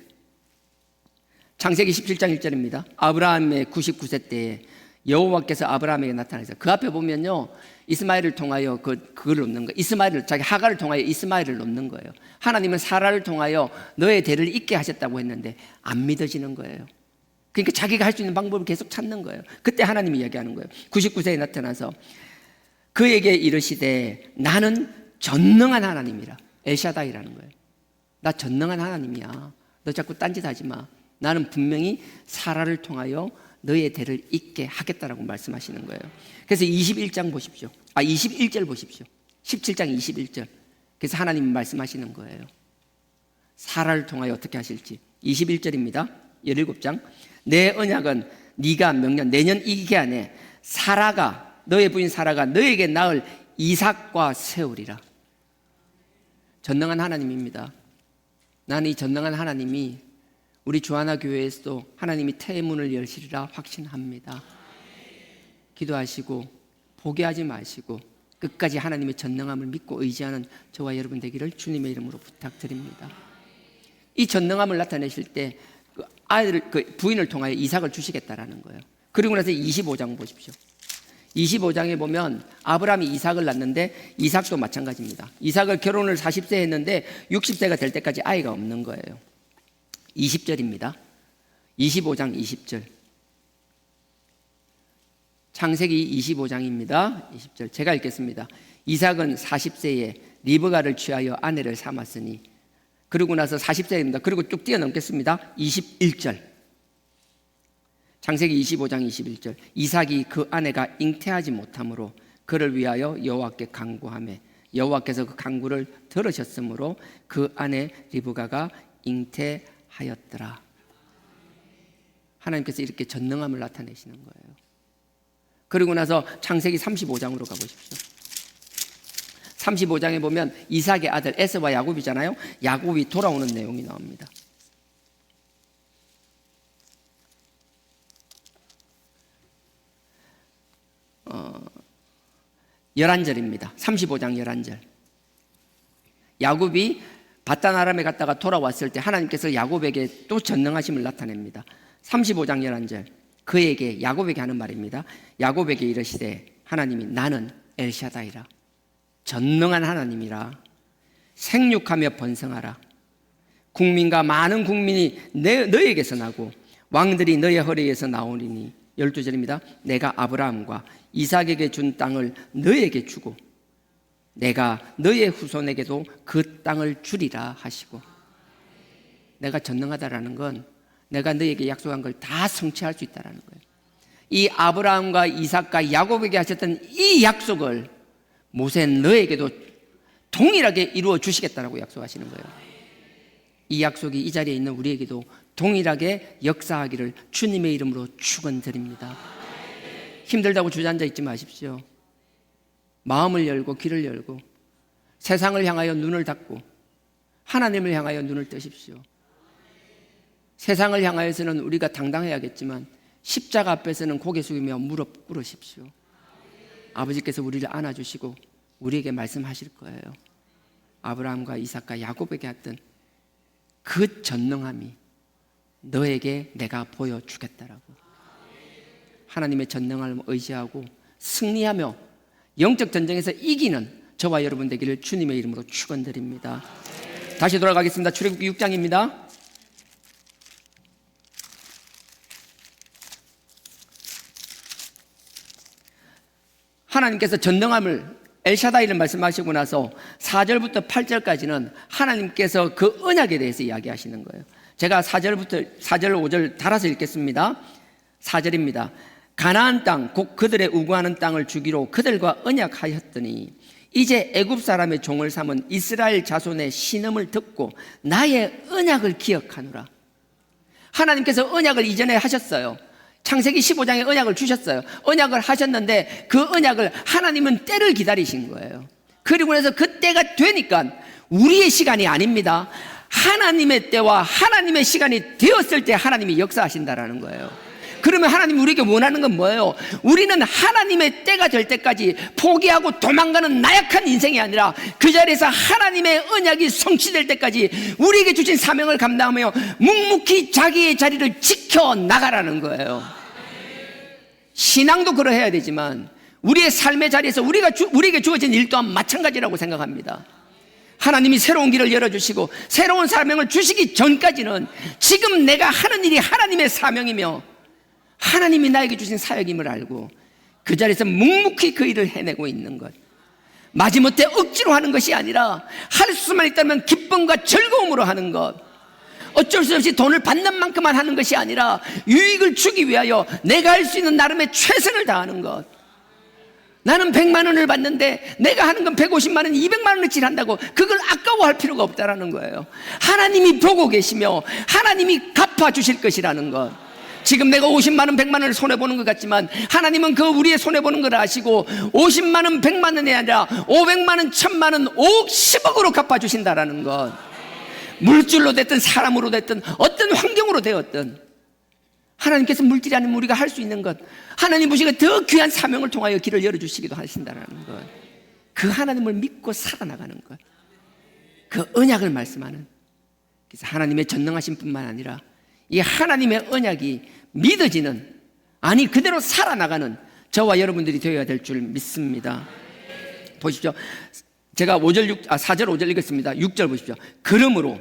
창세기 17장 1절입니다. 아브라함의 99세 때에 여호와께서 아브라함에게 나타나서 그 앞에 보면요, 이스마엘을 통하여 그걸 놓는 거예요. 이스마엘을, 자기 하가를 통하여 이스마엘을 놓는 거예요. 하나님은 사라를 통하여 너의 대를 잇게 하셨다고 했는데 안 믿어지는 거예요. 그러니까 자기가 할 수 있는 방법을 계속 찾는 거예요. 그때 하나님이 이야기하는 거예요. 99세에 나타나서 그에게 이르시되 나는 전능한 하나님이라. 엘샤다이라는 거예요. 나 전능한 하나님이야. 너 자꾸 딴짓하지 마. 나는 분명히 사라를 통하여 너의 대를 잇게 하겠다라고 말씀하시는 거예요. 그래서 21장 보십시오. 21절 보십시오. 17장 21절. 그래서 하나님이 말씀하시는 거예요. 사라를 통하여 어떻게 하실지. 21절입니다. 17장. 내 언약은 네가 명년 내년 이 기한에 사라가, 너의 부인 사라가 너에게 낳을 이삭과 세우리라. 전능한 하나님입니다. 나는 이 전능한 하나님이 우리 주하나 교회에서도 하나님이 태문을 여시리라 확신합니다. 기도하시고 포기하지 마시고 끝까지 하나님의 전능함을 믿고 의지하는 저와 여러분 되기를 주님의 이름으로 부탁드립니다. 이 전능함을 나타내실 때 그 아이를, 그 부인을 통하여 이삭을 주시겠다라는 거예요. 그리고 나서 25장 보십시오. 25장에 보면 아브라함이 이삭을 낳는데 이삭도 마찬가지입니다. 이삭을 결혼을 40세 했는데 60세가 될 때까지 아이가 없는 거예요. 20절입니다. 25장 20절. 창세기 25장입니다. 20절. 제가 읽겠습니다. 이삭은 40세에 리브가를 취하여 아내를 삼았으니, 그리고 나서 40세입니다. 그리고 쭉 뛰어넘겠습니다. 21절. 창세기 25장 21절. 이삭이 그 아내가 잉태하지 못하므로 그를 위하여 여호와께 간구하매 여호와께서 그 간구를 들으셨으므로 그 아내 리브가가 잉태하였더라. 하나님께서 이렇게 전능함을 나타내시는 거예요. 그리고 나서 창세기 35장으로 가보십시오. 35장에 보면 이삭의 아들 에서와 야곱이잖아요. 야곱이 돌아오는 내용이 나옵니다. 11절입니다. 35장 11절. 야곱이 바단 아람에 갔다가 돌아왔을 때 하나님께서 야곱에게 또 전능하심을 나타냅니다. 35장 11절. 그에게 야곱에게 하는 말입니다. 야곱에게 이르시되 하나님이 나는 엘샤다이라 전능한 하나님이라 생육하며 번성하라 국민과 많은 국민이 너에게서 나고 왕들이 너의 허리에서 나오리니 12절입니다. 내가 아브라함과 이삭에게 준 땅을 너에게 주고 내가 너의 후손에게도 그 땅을 주리라 하시고 내가 전능하다라는 건 내가 너에게 약속한 걸 다 성취할 수 있다는 거예요. 이 아브라함과 이삭과 야곱에게 하셨던 이 약속을 모세 너에게도 동일하게 이루어 주시겠다라고 약속하시는 거예요. 이 약속이 이 자리에 있는 우리에게도 동일하게 역사하기를 주님의 이름으로 축원드립니다. 힘들다고 주저앉아 있지 마십시오. 마음을 열고 귀를 열고 세상을 향하여 눈을 닫고 하나님을 향하여 눈을 뜨십시오. 세상을 향하여서는 우리가 당당해야겠지만 십자가 앞에서는 고개 숙이며 무릎 꿇으십시오. 아버지께서 우리를 안아주시고 우리에게 말씀하실 거예요. 아브라함과 이삭과 야곱에게 했던 그 전능함이 너에게 내가 보여주겠다라고. 하나님의 전능함을 의지하고 승리하며 영적 전쟁에서 이기는 저와 여러분 되기를 주님의 이름으로 축원드립니다. 다시 돌아가겠습니다. 출애굽기 6장입니다. 하나님께서 전능함을 엘샤다이를 말씀하시고 나서 4절부터 8절까지는 하나님께서 그 언약에 대해서 이야기하시는 거예요. 제가 4절 5절 달아서 읽겠습니다. 4절입니다. 가나안 땅 곧 그들의 우구하는 땅을 주기로 그들과 언약하였더니 이제 애굽 사람의 종을 삼은 이스라엘 자손의 신음을 듣고 나의 언약을 기억하노라. 하나님께서 언약을 이전에 하셨어요. 창세기 15장에 언약을 주셨어요. 언약을 하셨는데 그 언약을 하나님은 때를 기다리신 거예요. 그리고 나서 그 때가 되니까 우리의 시간이 아닙니다. 하나님의 때와 하나님의 시간이 되었을 때 하나님이 역사하신다라는 거예요. 그러면 하나님이 우리에게 원하는 건 뭐예요? 우리는 하나님의 때가 될 때까지 포기하고 도망가는 나약한 인생이 아니라 그 자리에서 하나님의 언약이 성취될 때까지 우리에게 주신 사명을 감당하며 묵묵히 자기의 자리를 지켜나가라는 거예요. 신앙도 그러해야 되지만 우리의 삶의 자리에서 우리에게 주어진 일 또한 마찬가지라고 생각합니다. 하나님이 새로운 길을 열어주시고 새로운 사명을 주시기 전까지는 지금 내가 하는 일이 하나님의 사명이며 하나님이 나에게 주신 사역임을 알고 그 자리에서 묵묵히 그 일을 해내고 있는 것, 마지못해 억지로 하는 것이 아니라 할 수만 있다면 기쁨과 즐거움으로 하는 것, 어쩔 수 없이 돈을 받는 만큼만 하는 것이 아니라 유익을 주기 위하여 내가 할 수 있는 나름의 최선을 다하는 것. 나는 100만 원을 받는데 내가 하는 건 150만 원, 200만 원어치를 한다고 그걸 아까워할 필요가 없다라는 거예요. 하나님이 보고 계시며 하나님이 갚아주실 것이라는 것. 지금 내가 50만 원, 100만 원을 손해보는 것 같지만 하나님은 그 우리의 손해보는 걸 아시고 50만 원, 100만 원이 아니라 500만 원, 1000만 원, 5억, 10억으로 갚아주신다라는 것. 물질로 됐든 사람으로 됐든 어떤 환경으로 되었든 하나님께서 물질이 아니면 우리가 할 수 있는 것, 하나님 보시기에 더 귀한 사명을 통하여 길을 열어주시기도 하신다는 것, 그 하나님을 믿고 살아나가는 것, 그 언약을 말씀하는, 그래서 하나님의 전능하신 뿐만 아니라 이 하나님의 언약이 믿어지는, 아니 그대로 살아나가는 저와 여러분들이 되어야 될 줄 믿습니다. 보십시오. 제가 4절 5절 읽겠습니다. 6절 보십시오. 그러므로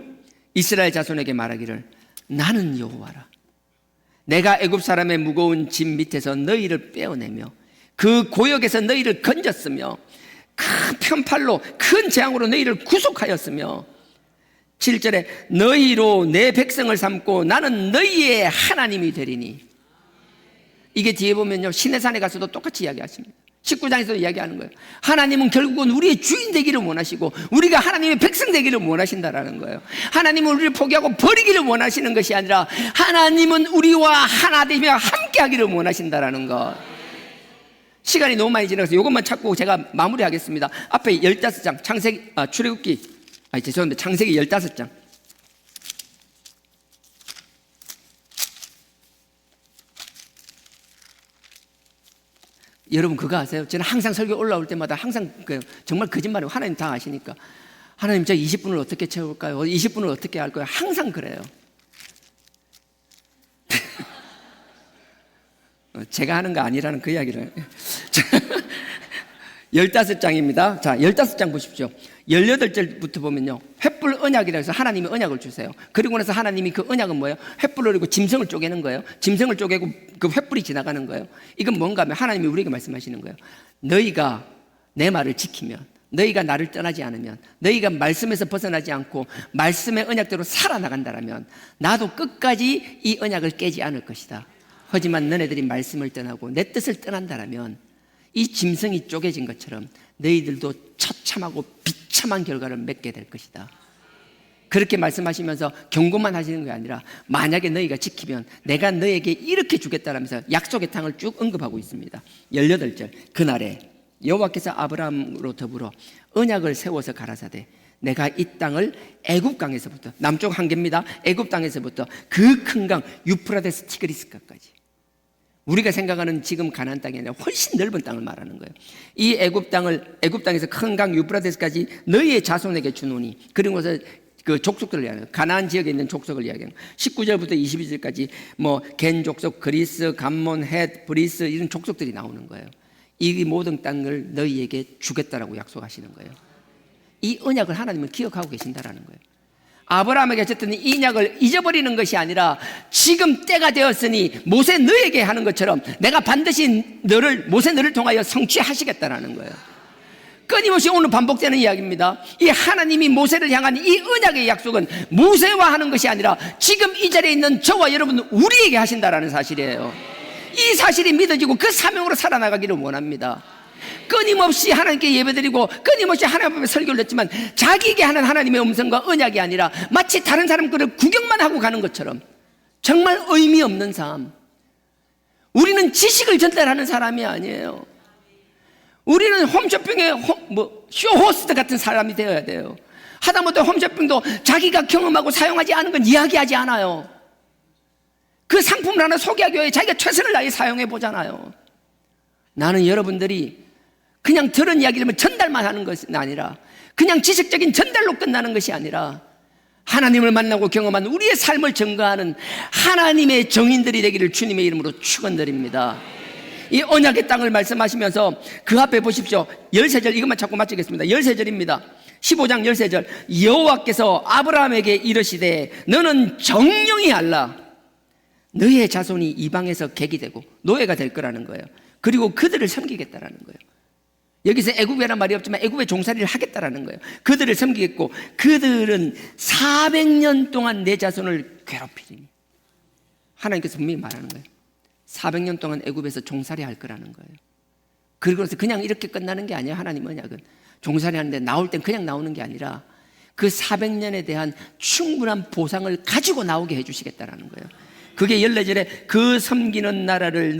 이스라엘 자손에게 말하기를 나는 여호와라. 내가 애굽 사람의 무거운 짐 밑에서 너희를 빼어내며 그 고역에서 너희를 건졌으며 큰 편팔로 큰 재앙으로 너희를 구속하였으며 7절에 너희로 내 백성을 삼고 나는 너희의 하나님이 되리니. 이게 뒤에 보면요 시내산에 가서도 똑같이 이야기하십니다. 19장에서도 이야기하는 거예요. 하나님은 결국은 우리의 주인 되기를 원하시고 우리가 하나님의 백성 되기를 원하신다라는 거예요. 하나님은 우리를 포기하고 버리기를 원하시는 것이 아니라 하나님은 우리와 하나 되며 함께 하기를 원하신다라는 것. 시간이 너무 많이 지나서 이것만 찾고 제가 마무리하겠습니다. 앞에 15장 출애굽기 죄송합니다. 창세기 15장. 여러분 그거 아세요? 저는 항상 설교 올라올 때마다 항상 정말 거짓말이에요. 하나님 다 아시니까. 하나님 저 20분을 어떻게 채울까요? 20분을 어떻게 할 거예요? 항상 그래요. 제가 하는 거 아니라는 그 이야기를. 15장입니다. 자, 15장 보십시오. 18절부터 보면요. 횃불 언약이라 해서 하나님이 언약을 주세요. 그리고 나서 하나님이 그 언약은 뭐예요? 횃불을 그리고 짐승을 쪼개는 거예요. 짐승을 쪼개고 그 횃불이 지나가는 거예요. 이건 뭔가 하면 하나님이 우리에게 말씀하시는 거예요. 너희가 내 말을 지키면, 너희가 나를 떠나지 않으면, 너희가 말씀에서 벗어나지 않고 말씀의 언약대로 살아나간다면 나도 끝까지 이 언약을 깨지 않을 것이다. 하지만 너네들이 말씀을 떠나고 내 뜻을 떠난다면 이 짐승이 쪼개진 것처럼 너희들도 처참하고 비참한 결과를 맺게 될 것이다. 그렇게 말씀하시면서 경고만 하시는 게 아니라 만약에 너희가 지키면 내가 너에게 이렇게 주겠다라면서 약속의 땅을 쭉 언급하고 있습니다. 18절 그날에 여호와께서 아브라함으로 더불어 언약을 세워서 가라사대 내가 이 땅을 애굽 강에서부터 남쪽 한계입니다. 애굽 땅에서부터 그 큰 강 유프라데스 티그리스까지 우리가 생각하는 지금 가나안 땅이 아니라 훨씬 넓은 땅을 말하는 거예요. 이 애굽 땅에서 큰 강 유프라데스까지 너희의 자손에게 주노니 그리고 나서 그 족속들을 이야기해요. 가나안 지역에 있는 족속을 이야기해요. 19절부터 22절까지 겐 족속, 그리스, 감몬, 헷, 브리스 이런 족속들이 나오는 거예요. 이 모든 땅을 너희에게 주겠다라고 약속하시는 거예요. 이 언약을 하나님은 기억하고 계신다라는 거예요. 아브라함에게 줬던 이 언약을 잊어버리는 것이 아니라 지금 때가 되었으니 모세 너에게 하는 것처럼 내가 반드시 모세 너를 통하여 성취하시겠다라는 거예요. 끊임없이 오늘 반복되는 이야기입니다. 이 하나님이 모세를 향한 이 언약의 약속은 모세와 하는 것이 아니라 지금 이 자리에 있는 저와 여러분 우리에게 하신다라는 사실이에요. 이 사실이 믿어지고 그 사명으로 살아나가기를 원합니다. 끊임없이 하나님께 예배드리고 끊임없이 하나님 앞에 설교를 했지만 자기에게 하는 하나님의 음성과 언약이 아니라 마치 다른 사람 거를 구경만 하고 가는 것처럼 정말 의미 없는 삶. 우리는 지식을 전달하는 사람이 아니에요. 우리는 홈쇼핑의 쇼호스트 같은 사람이 되어야 돼요. 하다못해 홈쇼핑도 자기가 경험하고 사용하지 않은 건 이야기하지 않아요. 그 상품을 하나 소개하기 위해 자기가 최선을 다해 사용해 보잖아요. 나는 여러분들이 그냥 들은 이야기를 전달만 하는 것이 아니라 그냥 지식적인 전달로 끝나는 것이 아니라 하나님을 만나고 경험한 우리의 삶을 증거하는 하나님의 정인들이 되기를 주님의 이름으로 축원드립니다. 이 언약의 땅을 말씀하시면서 그 앞에 보십시오. 13절 이것만 찾고 마치겠습니다. 13절입니다. 15장 13절 여호와께서 아브라함에게 이르시되 너는 정령히 알라. 너의 자손이 이방에서 객이 되고 노예가 될 거라는 거예요. 그리고 그들을 섬기겠다라는 거예요. 여기서 애굽이라는 말이 없지만 애굽의 종살이를 하겠다라는 거예요. 그들을 섬기겠고 그들은 400년 동안 내 자손을 괴롭히리니 하나님께서 분명히 말하는 거예요. 400년 동안 애굽에서 종살이 할 거라는 거예요. 그리고서 그냥 이렇게 끝나는 게 아니에요. 하나님 언약은 종살이 하는데 나올 땐 그냥 나오는 게 아니라 그 400년에 대한 충분한 보상을 가지고 나오게 해주시겠다라는 거예요. 그게 14절에 그 섬기는 나라를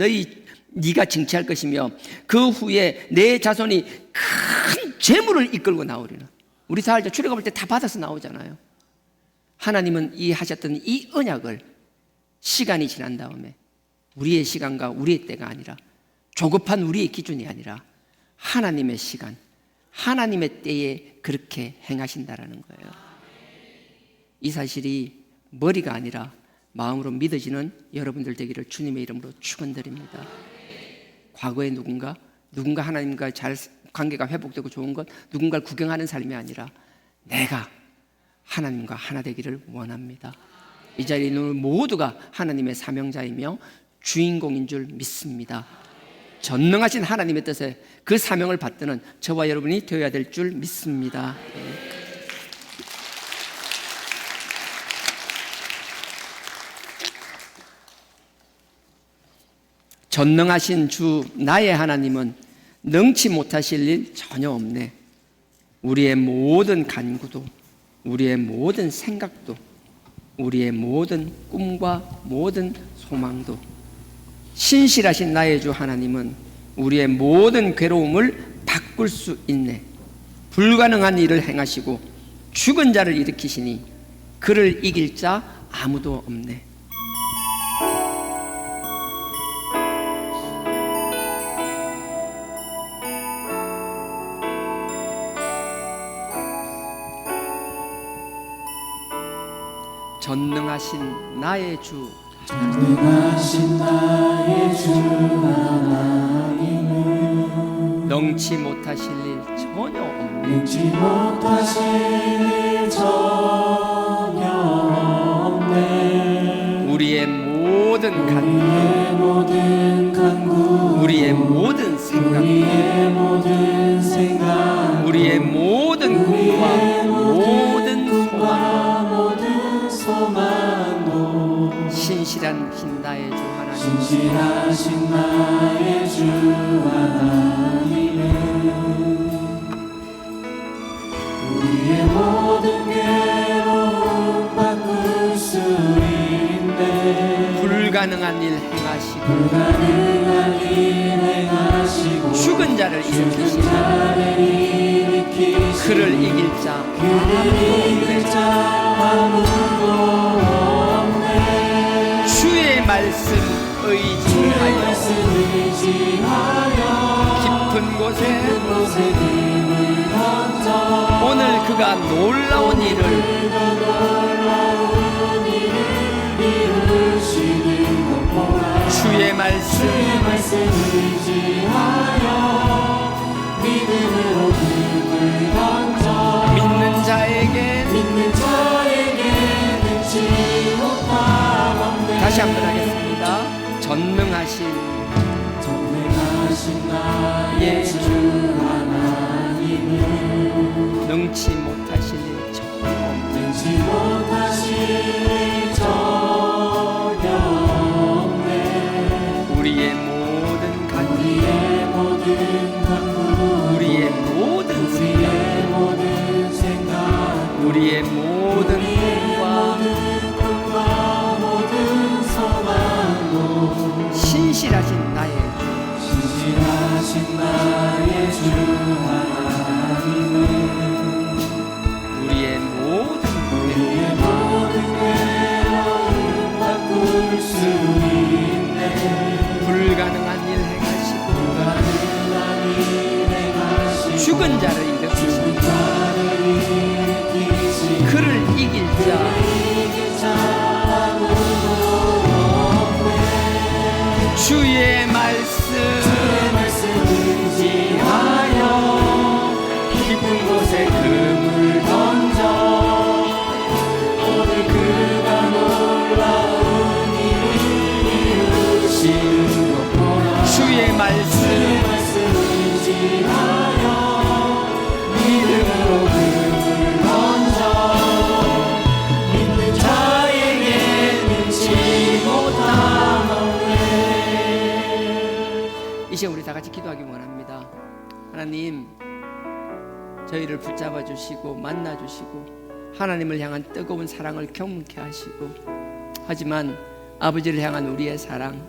네가 징치할 것이며 그 후에 내 자손이 큰 재물을 이끌고 나오리라. 우리 다 알죠? 출애굽할 때 다 받아서 나오잖아요. 하나님은 이 하셨던 이 언약을 시간이 지난 다음에 우리의 시간과 우리의 때가 아니라 조급한 우리의 기준이 아니라 하나님의 시간, 하나님의 때에 그렇게 행하신다라는 거예요. 이 사실이 머리가 아니라 마음으로 믿어지는 여러분들 되기를 주님의 이름으로 축원드립니다. 과거에 누군가 하나님과 잘 관계가 회복되고 좋은 것, 누군가를 구경하는 삶이 아니라 내가 하나님과 하나 되기를 원합니다. 이 자리에 있는 모두가 하나님의 사명자이며 주인공인 줄 믿습니다. 전능하신 하나님의 뜻에 그 사명을 받드는 저와 여러분이 되어야 될 줄 믿습니다. 전능하신 주 나의 하나님은 능치 못하실 일 전혀 없네. 우리의 모든 간구도, 우리의 모든 생각도, 우리의 모든 꿈과 모든 소망도 신실하신 나의 주 하나님은 우리의 모든 괴로움을 바꿀 수 있네. 불가능한 일을 행하시고 죽은 자를 일으키시니 그를 이길 자 아무도 없네. 전능하신 나의 주 전능하신 나의 주 하나님은 능치 못하실 일 전혀 없네. 능치 못하실 일 전혀 없네. 우리의 모든 간구, 우리의 모든 간구, 우리의 모든 생각, 우리의 모든 생각, 우리의 모든 꿈과 모든 소망, 모든 소망도 신실한 나의 주 하나님, 신실하신 나의 주 하나님은 우리의 모든 괴로움 바꿀 수 있네. 불가능한 일 행하시고 불가능한 일 행하시고 죽은 자를 일으키시고 자를 일으키시고 그를 이길 자 이길 자 아무도 없네. 주의 말씀 의지하여 말씀 의지하여 깊은 곳에 곳에 힘을 던져 오늘 그가 놀라운 일을 이루시는 것 보라. 주의 말씀 말씀 의지하여 믿음으로 힘을 던져 믿는 자에게 믿는 자에게 능치 못함 없네. 다시 한번 하겠습니다. 전능하신 전능하신 나의 주 하나님은 능치 못하실 일 전혀 없네. 능치 못하실 일 전혀 없네. 우리의 모든 간구, 우리의 모든 간구, 우리의 모든 생각, 우리의 모든 생각, 우리의 모든 꿈과 모든 소망도 신실하신 나의 신실하신 나의 주 하나님은 우리의 모든 우리의 모든 괴로움 바꿀 수 있네. 불가능한 일 행하시고 불가능한 일 행하시고 죽은 자를 일으키시고 자를 일으키시고 그를 이길 자 이길 자 아무도 없네. 주의 말씀 말씀 의지하여 깊은 곳에 금을 던져 오늘 그가 놀라운 일을 이루시는 것 보라. 주의 말씀 말씀 의지하여 믿음으로 금을 던져 믿는 자에게 능치 못함 없네. 이 시간 우리 다 같이 기도하기 원합니다. 하나님, 저희를 붙잡아 주시고 만나 주시고 하나님을 향한 뜨거운 사랑을 경험케 하시고, 하지만 아버지를 향한 우리의 사랑,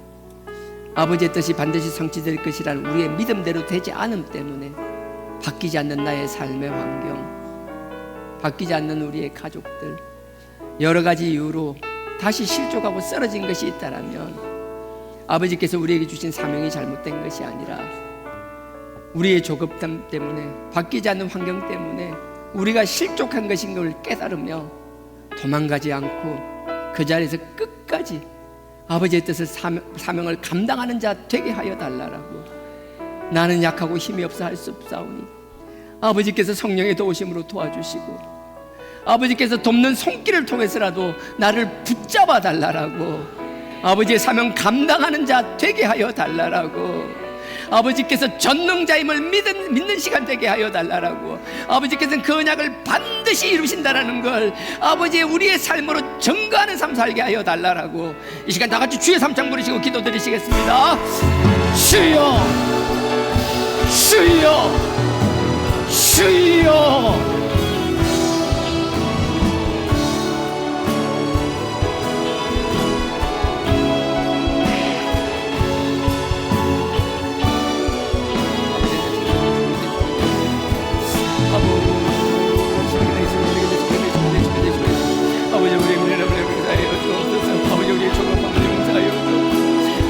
아버지의 뜻이 반드시 성취될 것이라는 우리의 믿음대로 되지 않음 때문에 바뀌지 않는 나의 삶의 환경, 바뀌지 않는 우리의 가족들, 여러 가지 이유로 다시 실족하고 쓰러진 것이 있다라면 아버지께서 우리에게 주신 사명이 잘못된 것이 아니라 우리의 조급함 때문에, 바뀌지 않는 환경 때문에 우리가 실족한 것인 걸 깨달으며 도망가지 않고 그 자리에서 끝까지 아버지의 뜻을 사명을 감당하는 자 되게 하여 달라라고. 나는 약하고 힘이 없어 할 수 없사오니 아버지께서 성령의 도우심으로 도와주시고 아버지께서 돕는 손길을 통해서라도 나를 붙잡아 달라라고. 아버지의 사명 감당하는 자 되게 하여 달라라고. 아버지께서 전능자임을 믿는 시간 되게 하여 달라라고. 아버지께서는 그 언약을 반드시 이루신다라는 걸 아버지의 우리의 삶으로 증거하는 삶 살게 하여 달라라고. 이 시간 다 같이 주의 삼창 부르시고 기도드리시겠습니다. 주여, 주여, 주여.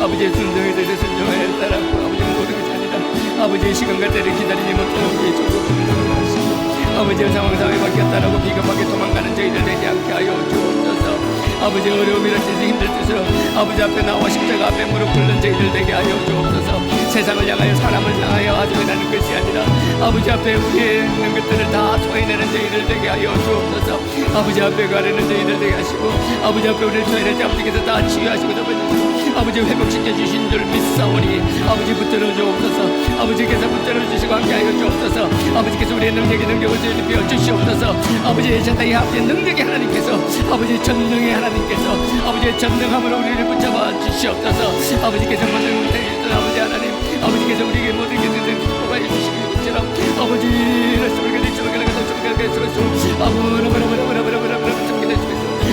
아버지의 순종에 대해 순종하여 따라고. 아버지는 모든 것이 아니라 아버지의 시간과 때를 기다리지 못하는 우리의 조급함을 하시고 아버지의 상황 사회에 바뀌었다라고 비겁하게 도망가는 저희들 되지 않게 하여 주옵소서. 아버지 어려움이라 힘들 때서 아버지 앞에 나와 십자가 앞에 무릎 꿇는 저희들 되게 하여 주옵소서. 세상을 향하여 사람을 향하여 아주하는 것이 아니라 아버지 앞에 우리의 있는 것들을 다 토해내는 저희들 되게 하여 주옵소서. 아버지 앞에 가려는 저희들 되게 하시고 아버지 앞에 우리를 토해낼 때 아버지께서 다 치유하시고 덮어주시고 아버지 회복시켜 주신 줄 믿사오니 아버지 붙들어 주옵소서. 아버지께서 붙들어 주시고 함께하여 주옵소서. 아버지께서 우리의 능력을 저희를 주시옵소서. 아버지의 전능의 아버지의 능력의 하나님께서 아버지 전능의 하나님께서 아버지의 전능함으로 우리를 붙잡아 주시옵소서. 아버지께서 모든 문제를 아버지 하나님 아버지께서 우리에게 모든 것들을 축복하여 주시는 것처럼 아버지를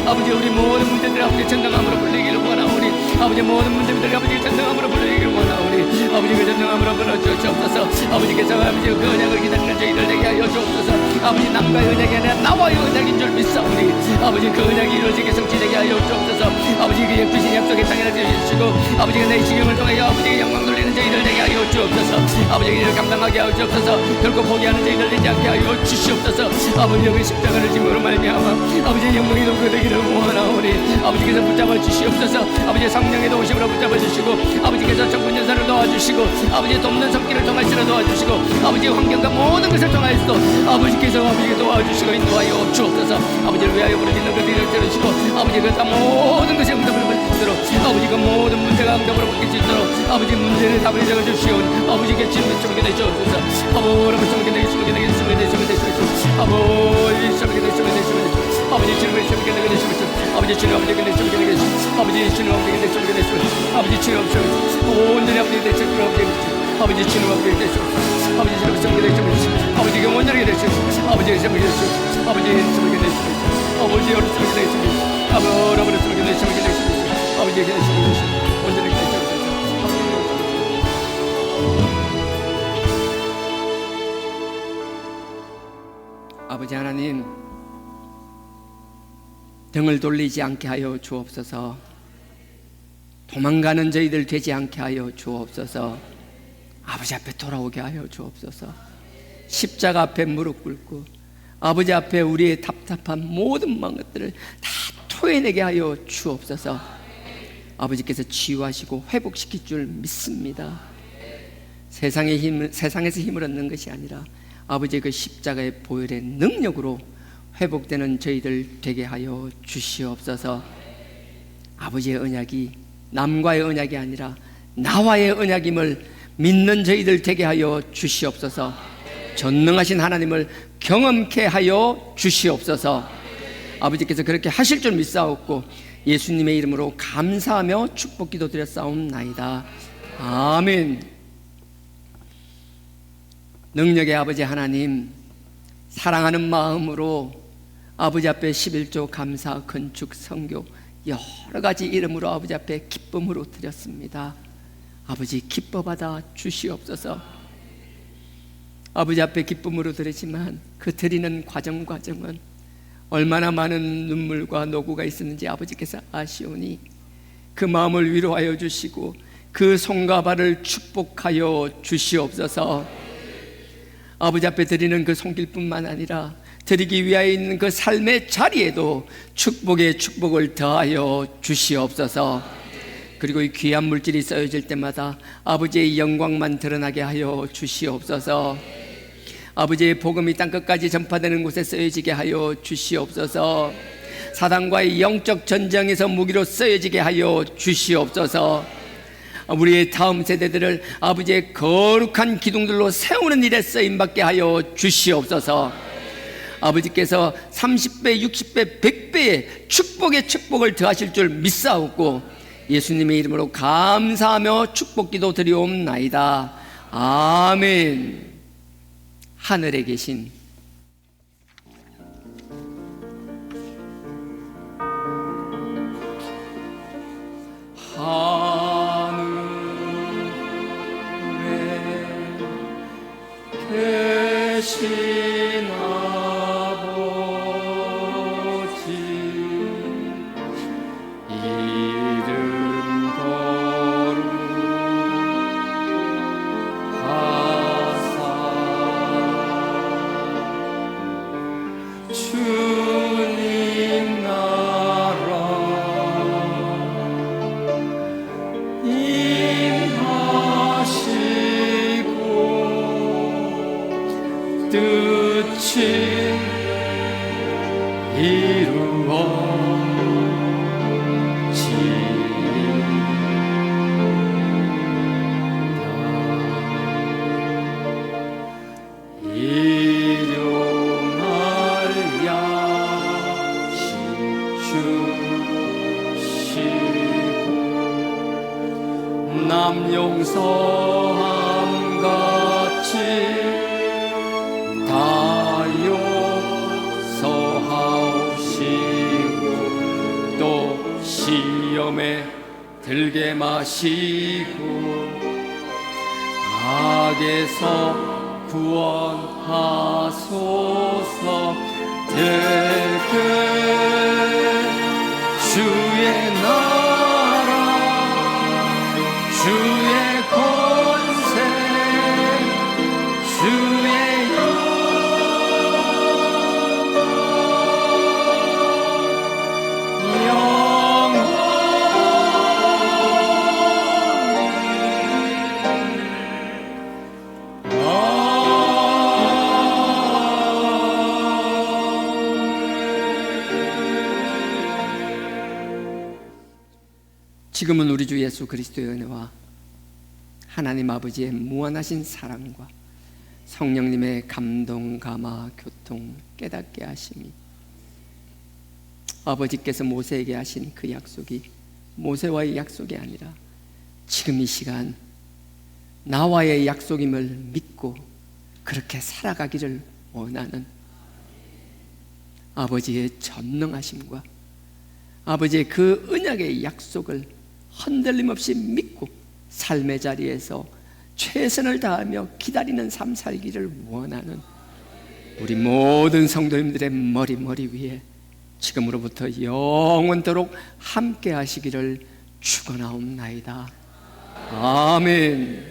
아버지 우리 모든 문제들 아버지 전능함으로 불리기를 원하오니 아버지 모든 문제들 아버지 전능함으로 불리기를 원하오니 아버지 그 전능함으로 불러주시옵소서. 아버지께서 아버지 그 언약을 기다리는 저희들 되게 하여 주옵소서. 아버지 남과의 언약이 아니라 나와의 언약인 줄 믿사오니 아버지 그 언약이 이루어지게 성취되게 하여 주옵소서. 아버지 그 역주신 약속의 땅에 주시고 아버지가 내 지경을 통하여 아버지의 영광 돌리는 저희들 되게 하여 주옵소서. 아버지가 이를 감당하게 하여 주옵소서. 결코 포기하는 저희들 되지 않게 하여 주시옵소서. 아버지 여기 십자가를 짐으로 말미암아 아버지의 영광이 높여되기를 원하오니 아버지께서 붙잡아 주시옵소서. 아버지의 성령의 도우심으로 붙잡아 주시고 아버지께서 정군연사를 도와주시고 아버지의 돕는 손길을 통하시러 도와주시고 아버지의 환경과 모든 것을 통하여서도 아버지께서 아버지께 도와주시고 인도하여 주옵소서. 아버지를 위하여 부르짖는 그들을 들으시고 아버지가 모든 것에 응답을 받을 수 있도록 아버지가 모든 문제가 응답으로 바뀔 수 있도록 아버지 문제를 답을 적어주시오니 아버지께 질문 주게 되시옵소서. 아버지 주게 되시옵소서. 아버지 주게 되시옵소서. 아버지 주님을 주게 되시옵소서. 아버지 주님 아버지께 되시옵소서. 아버지 주님 아버지께 되시옵소서. 아버지 주님 아버지께 온전히 아버지께 되시옵소서. 아버지 주님 아버지께 되시옵소서. 아버지 주님 아버지께 되시옵소서. 아버지께 온전하게 되시옵소서. 아버지 주님께 되시옵소서. 아버지 주님께 되시옵소서. 아버지 어르신에게 되시옵소서. 아버지 어르신에게 되시옵소서. 아버지에게 되시옵소서. 온전하게 되시옵소서. 아버지 하나님 등을 돌리지 않게 하여 주옵소서. 도망가는 저희들 되지 않게 하여 주옵소서. 아버지 앞에 돌아오게 하여 주옵소서. 십자가 앞에 무릎 꿇고 아버지 앞에 우리의 답답한 모든 것들을 다 토해내게 하여 주옵소서. 아버지께서 치유하시고 회복시킬 줄 믿습니다. 세상에서 힘을 얻는 것이 아니라 아버지의 그 십자가의 보혈의 능력으로 회복되는 저희들 되게 하여 주시옵소서. 아버지의 언약이 남과의 언약이 아니라 나와의 언약임을 믿는 저희들 되게 하여 주시옵소서. 전능하신 하나님을 경험케 하여 주시옵소서. 아버지께서 그렇게 하실 줄 믿사옵고 예수님의 이름으로 감사하며 축복 기도 드렸사옵나이다. 아멘. 능력의 아버지 하나님, 사랑하는 마음으로 아버지 앞에 11조 감사 건축 성교 여러 가지 이름으로 아버지 앞에 기쁨으로 드렸습니다. 아버지 기뻐받아 주시옵소서. 아버지 앞에 기쁨으로 드리지만 그 드리는 과정은 얼마나 많은 눈물과 노고가 있었는지 아버지께서 아시오니 그 마음을 위로하여 주시고 그 손과 발을 축복하여 주시옵소서. 아버지 앞에 드리는 그 손길뿐만 아니라 드리기 위하여 있는 그 삶의 자리에도 축복에 축복을 더하여 주시옵소서. 그리고 이 귀한 물질이 쌓여질 때마다 아버지의 영광만 드러나게 하여 주시옵소서. 아버지의 복음이 땅끝까지 전파되는 곳에 쓰여지게 하여 주시옵소서. 사단과의 영적 전쟁에서 무기로 쓰여지게 하여 주시옵소서. 우리의 다음 세대들을 아버지의 거룩한 기둥들로 세우는 일에 쓰임받게 하여 주시옵소서. 아버지께서 30배, 60배, 100배의 축복의 축복을 더하실 줄 믿사옵고 예수님의 이름으로 감사하며 축복기도 드리옵나이다. 아멘. 하늘에 계신 계신 아버지 이름 거룩하사 주님 나라 일용할 양식 주시고 남용서함같이 다 용서하시고 또 시험에 들게 마시고 악에서 구원하소서. 대개 주의 나라 주의 권세 주의 지금은 우리 주 예수 그리스도의 은혜와 하나님 아버지의 무한하신 사랑과 성령님의 감동, 감화, 교통, 깨닫게 하심이 아버지께서 모세에게 하신 그 약속이 모세와의 약속이 아니라 지금 이 시간 나와의 약속임을 믿고 그렇게 살아가기를 원하는 아버지의 전능하심과 아버지의 그 언약의 약속을 흔들림 없이 믿고 삶의 자리에서 최선을 다하며 기다리는 삶 살기를 원하는 우리 모든 성도님들의 머리 위에 지금으로부터 영원토록 함께 하시기를 축원하옵나이다. 아멘.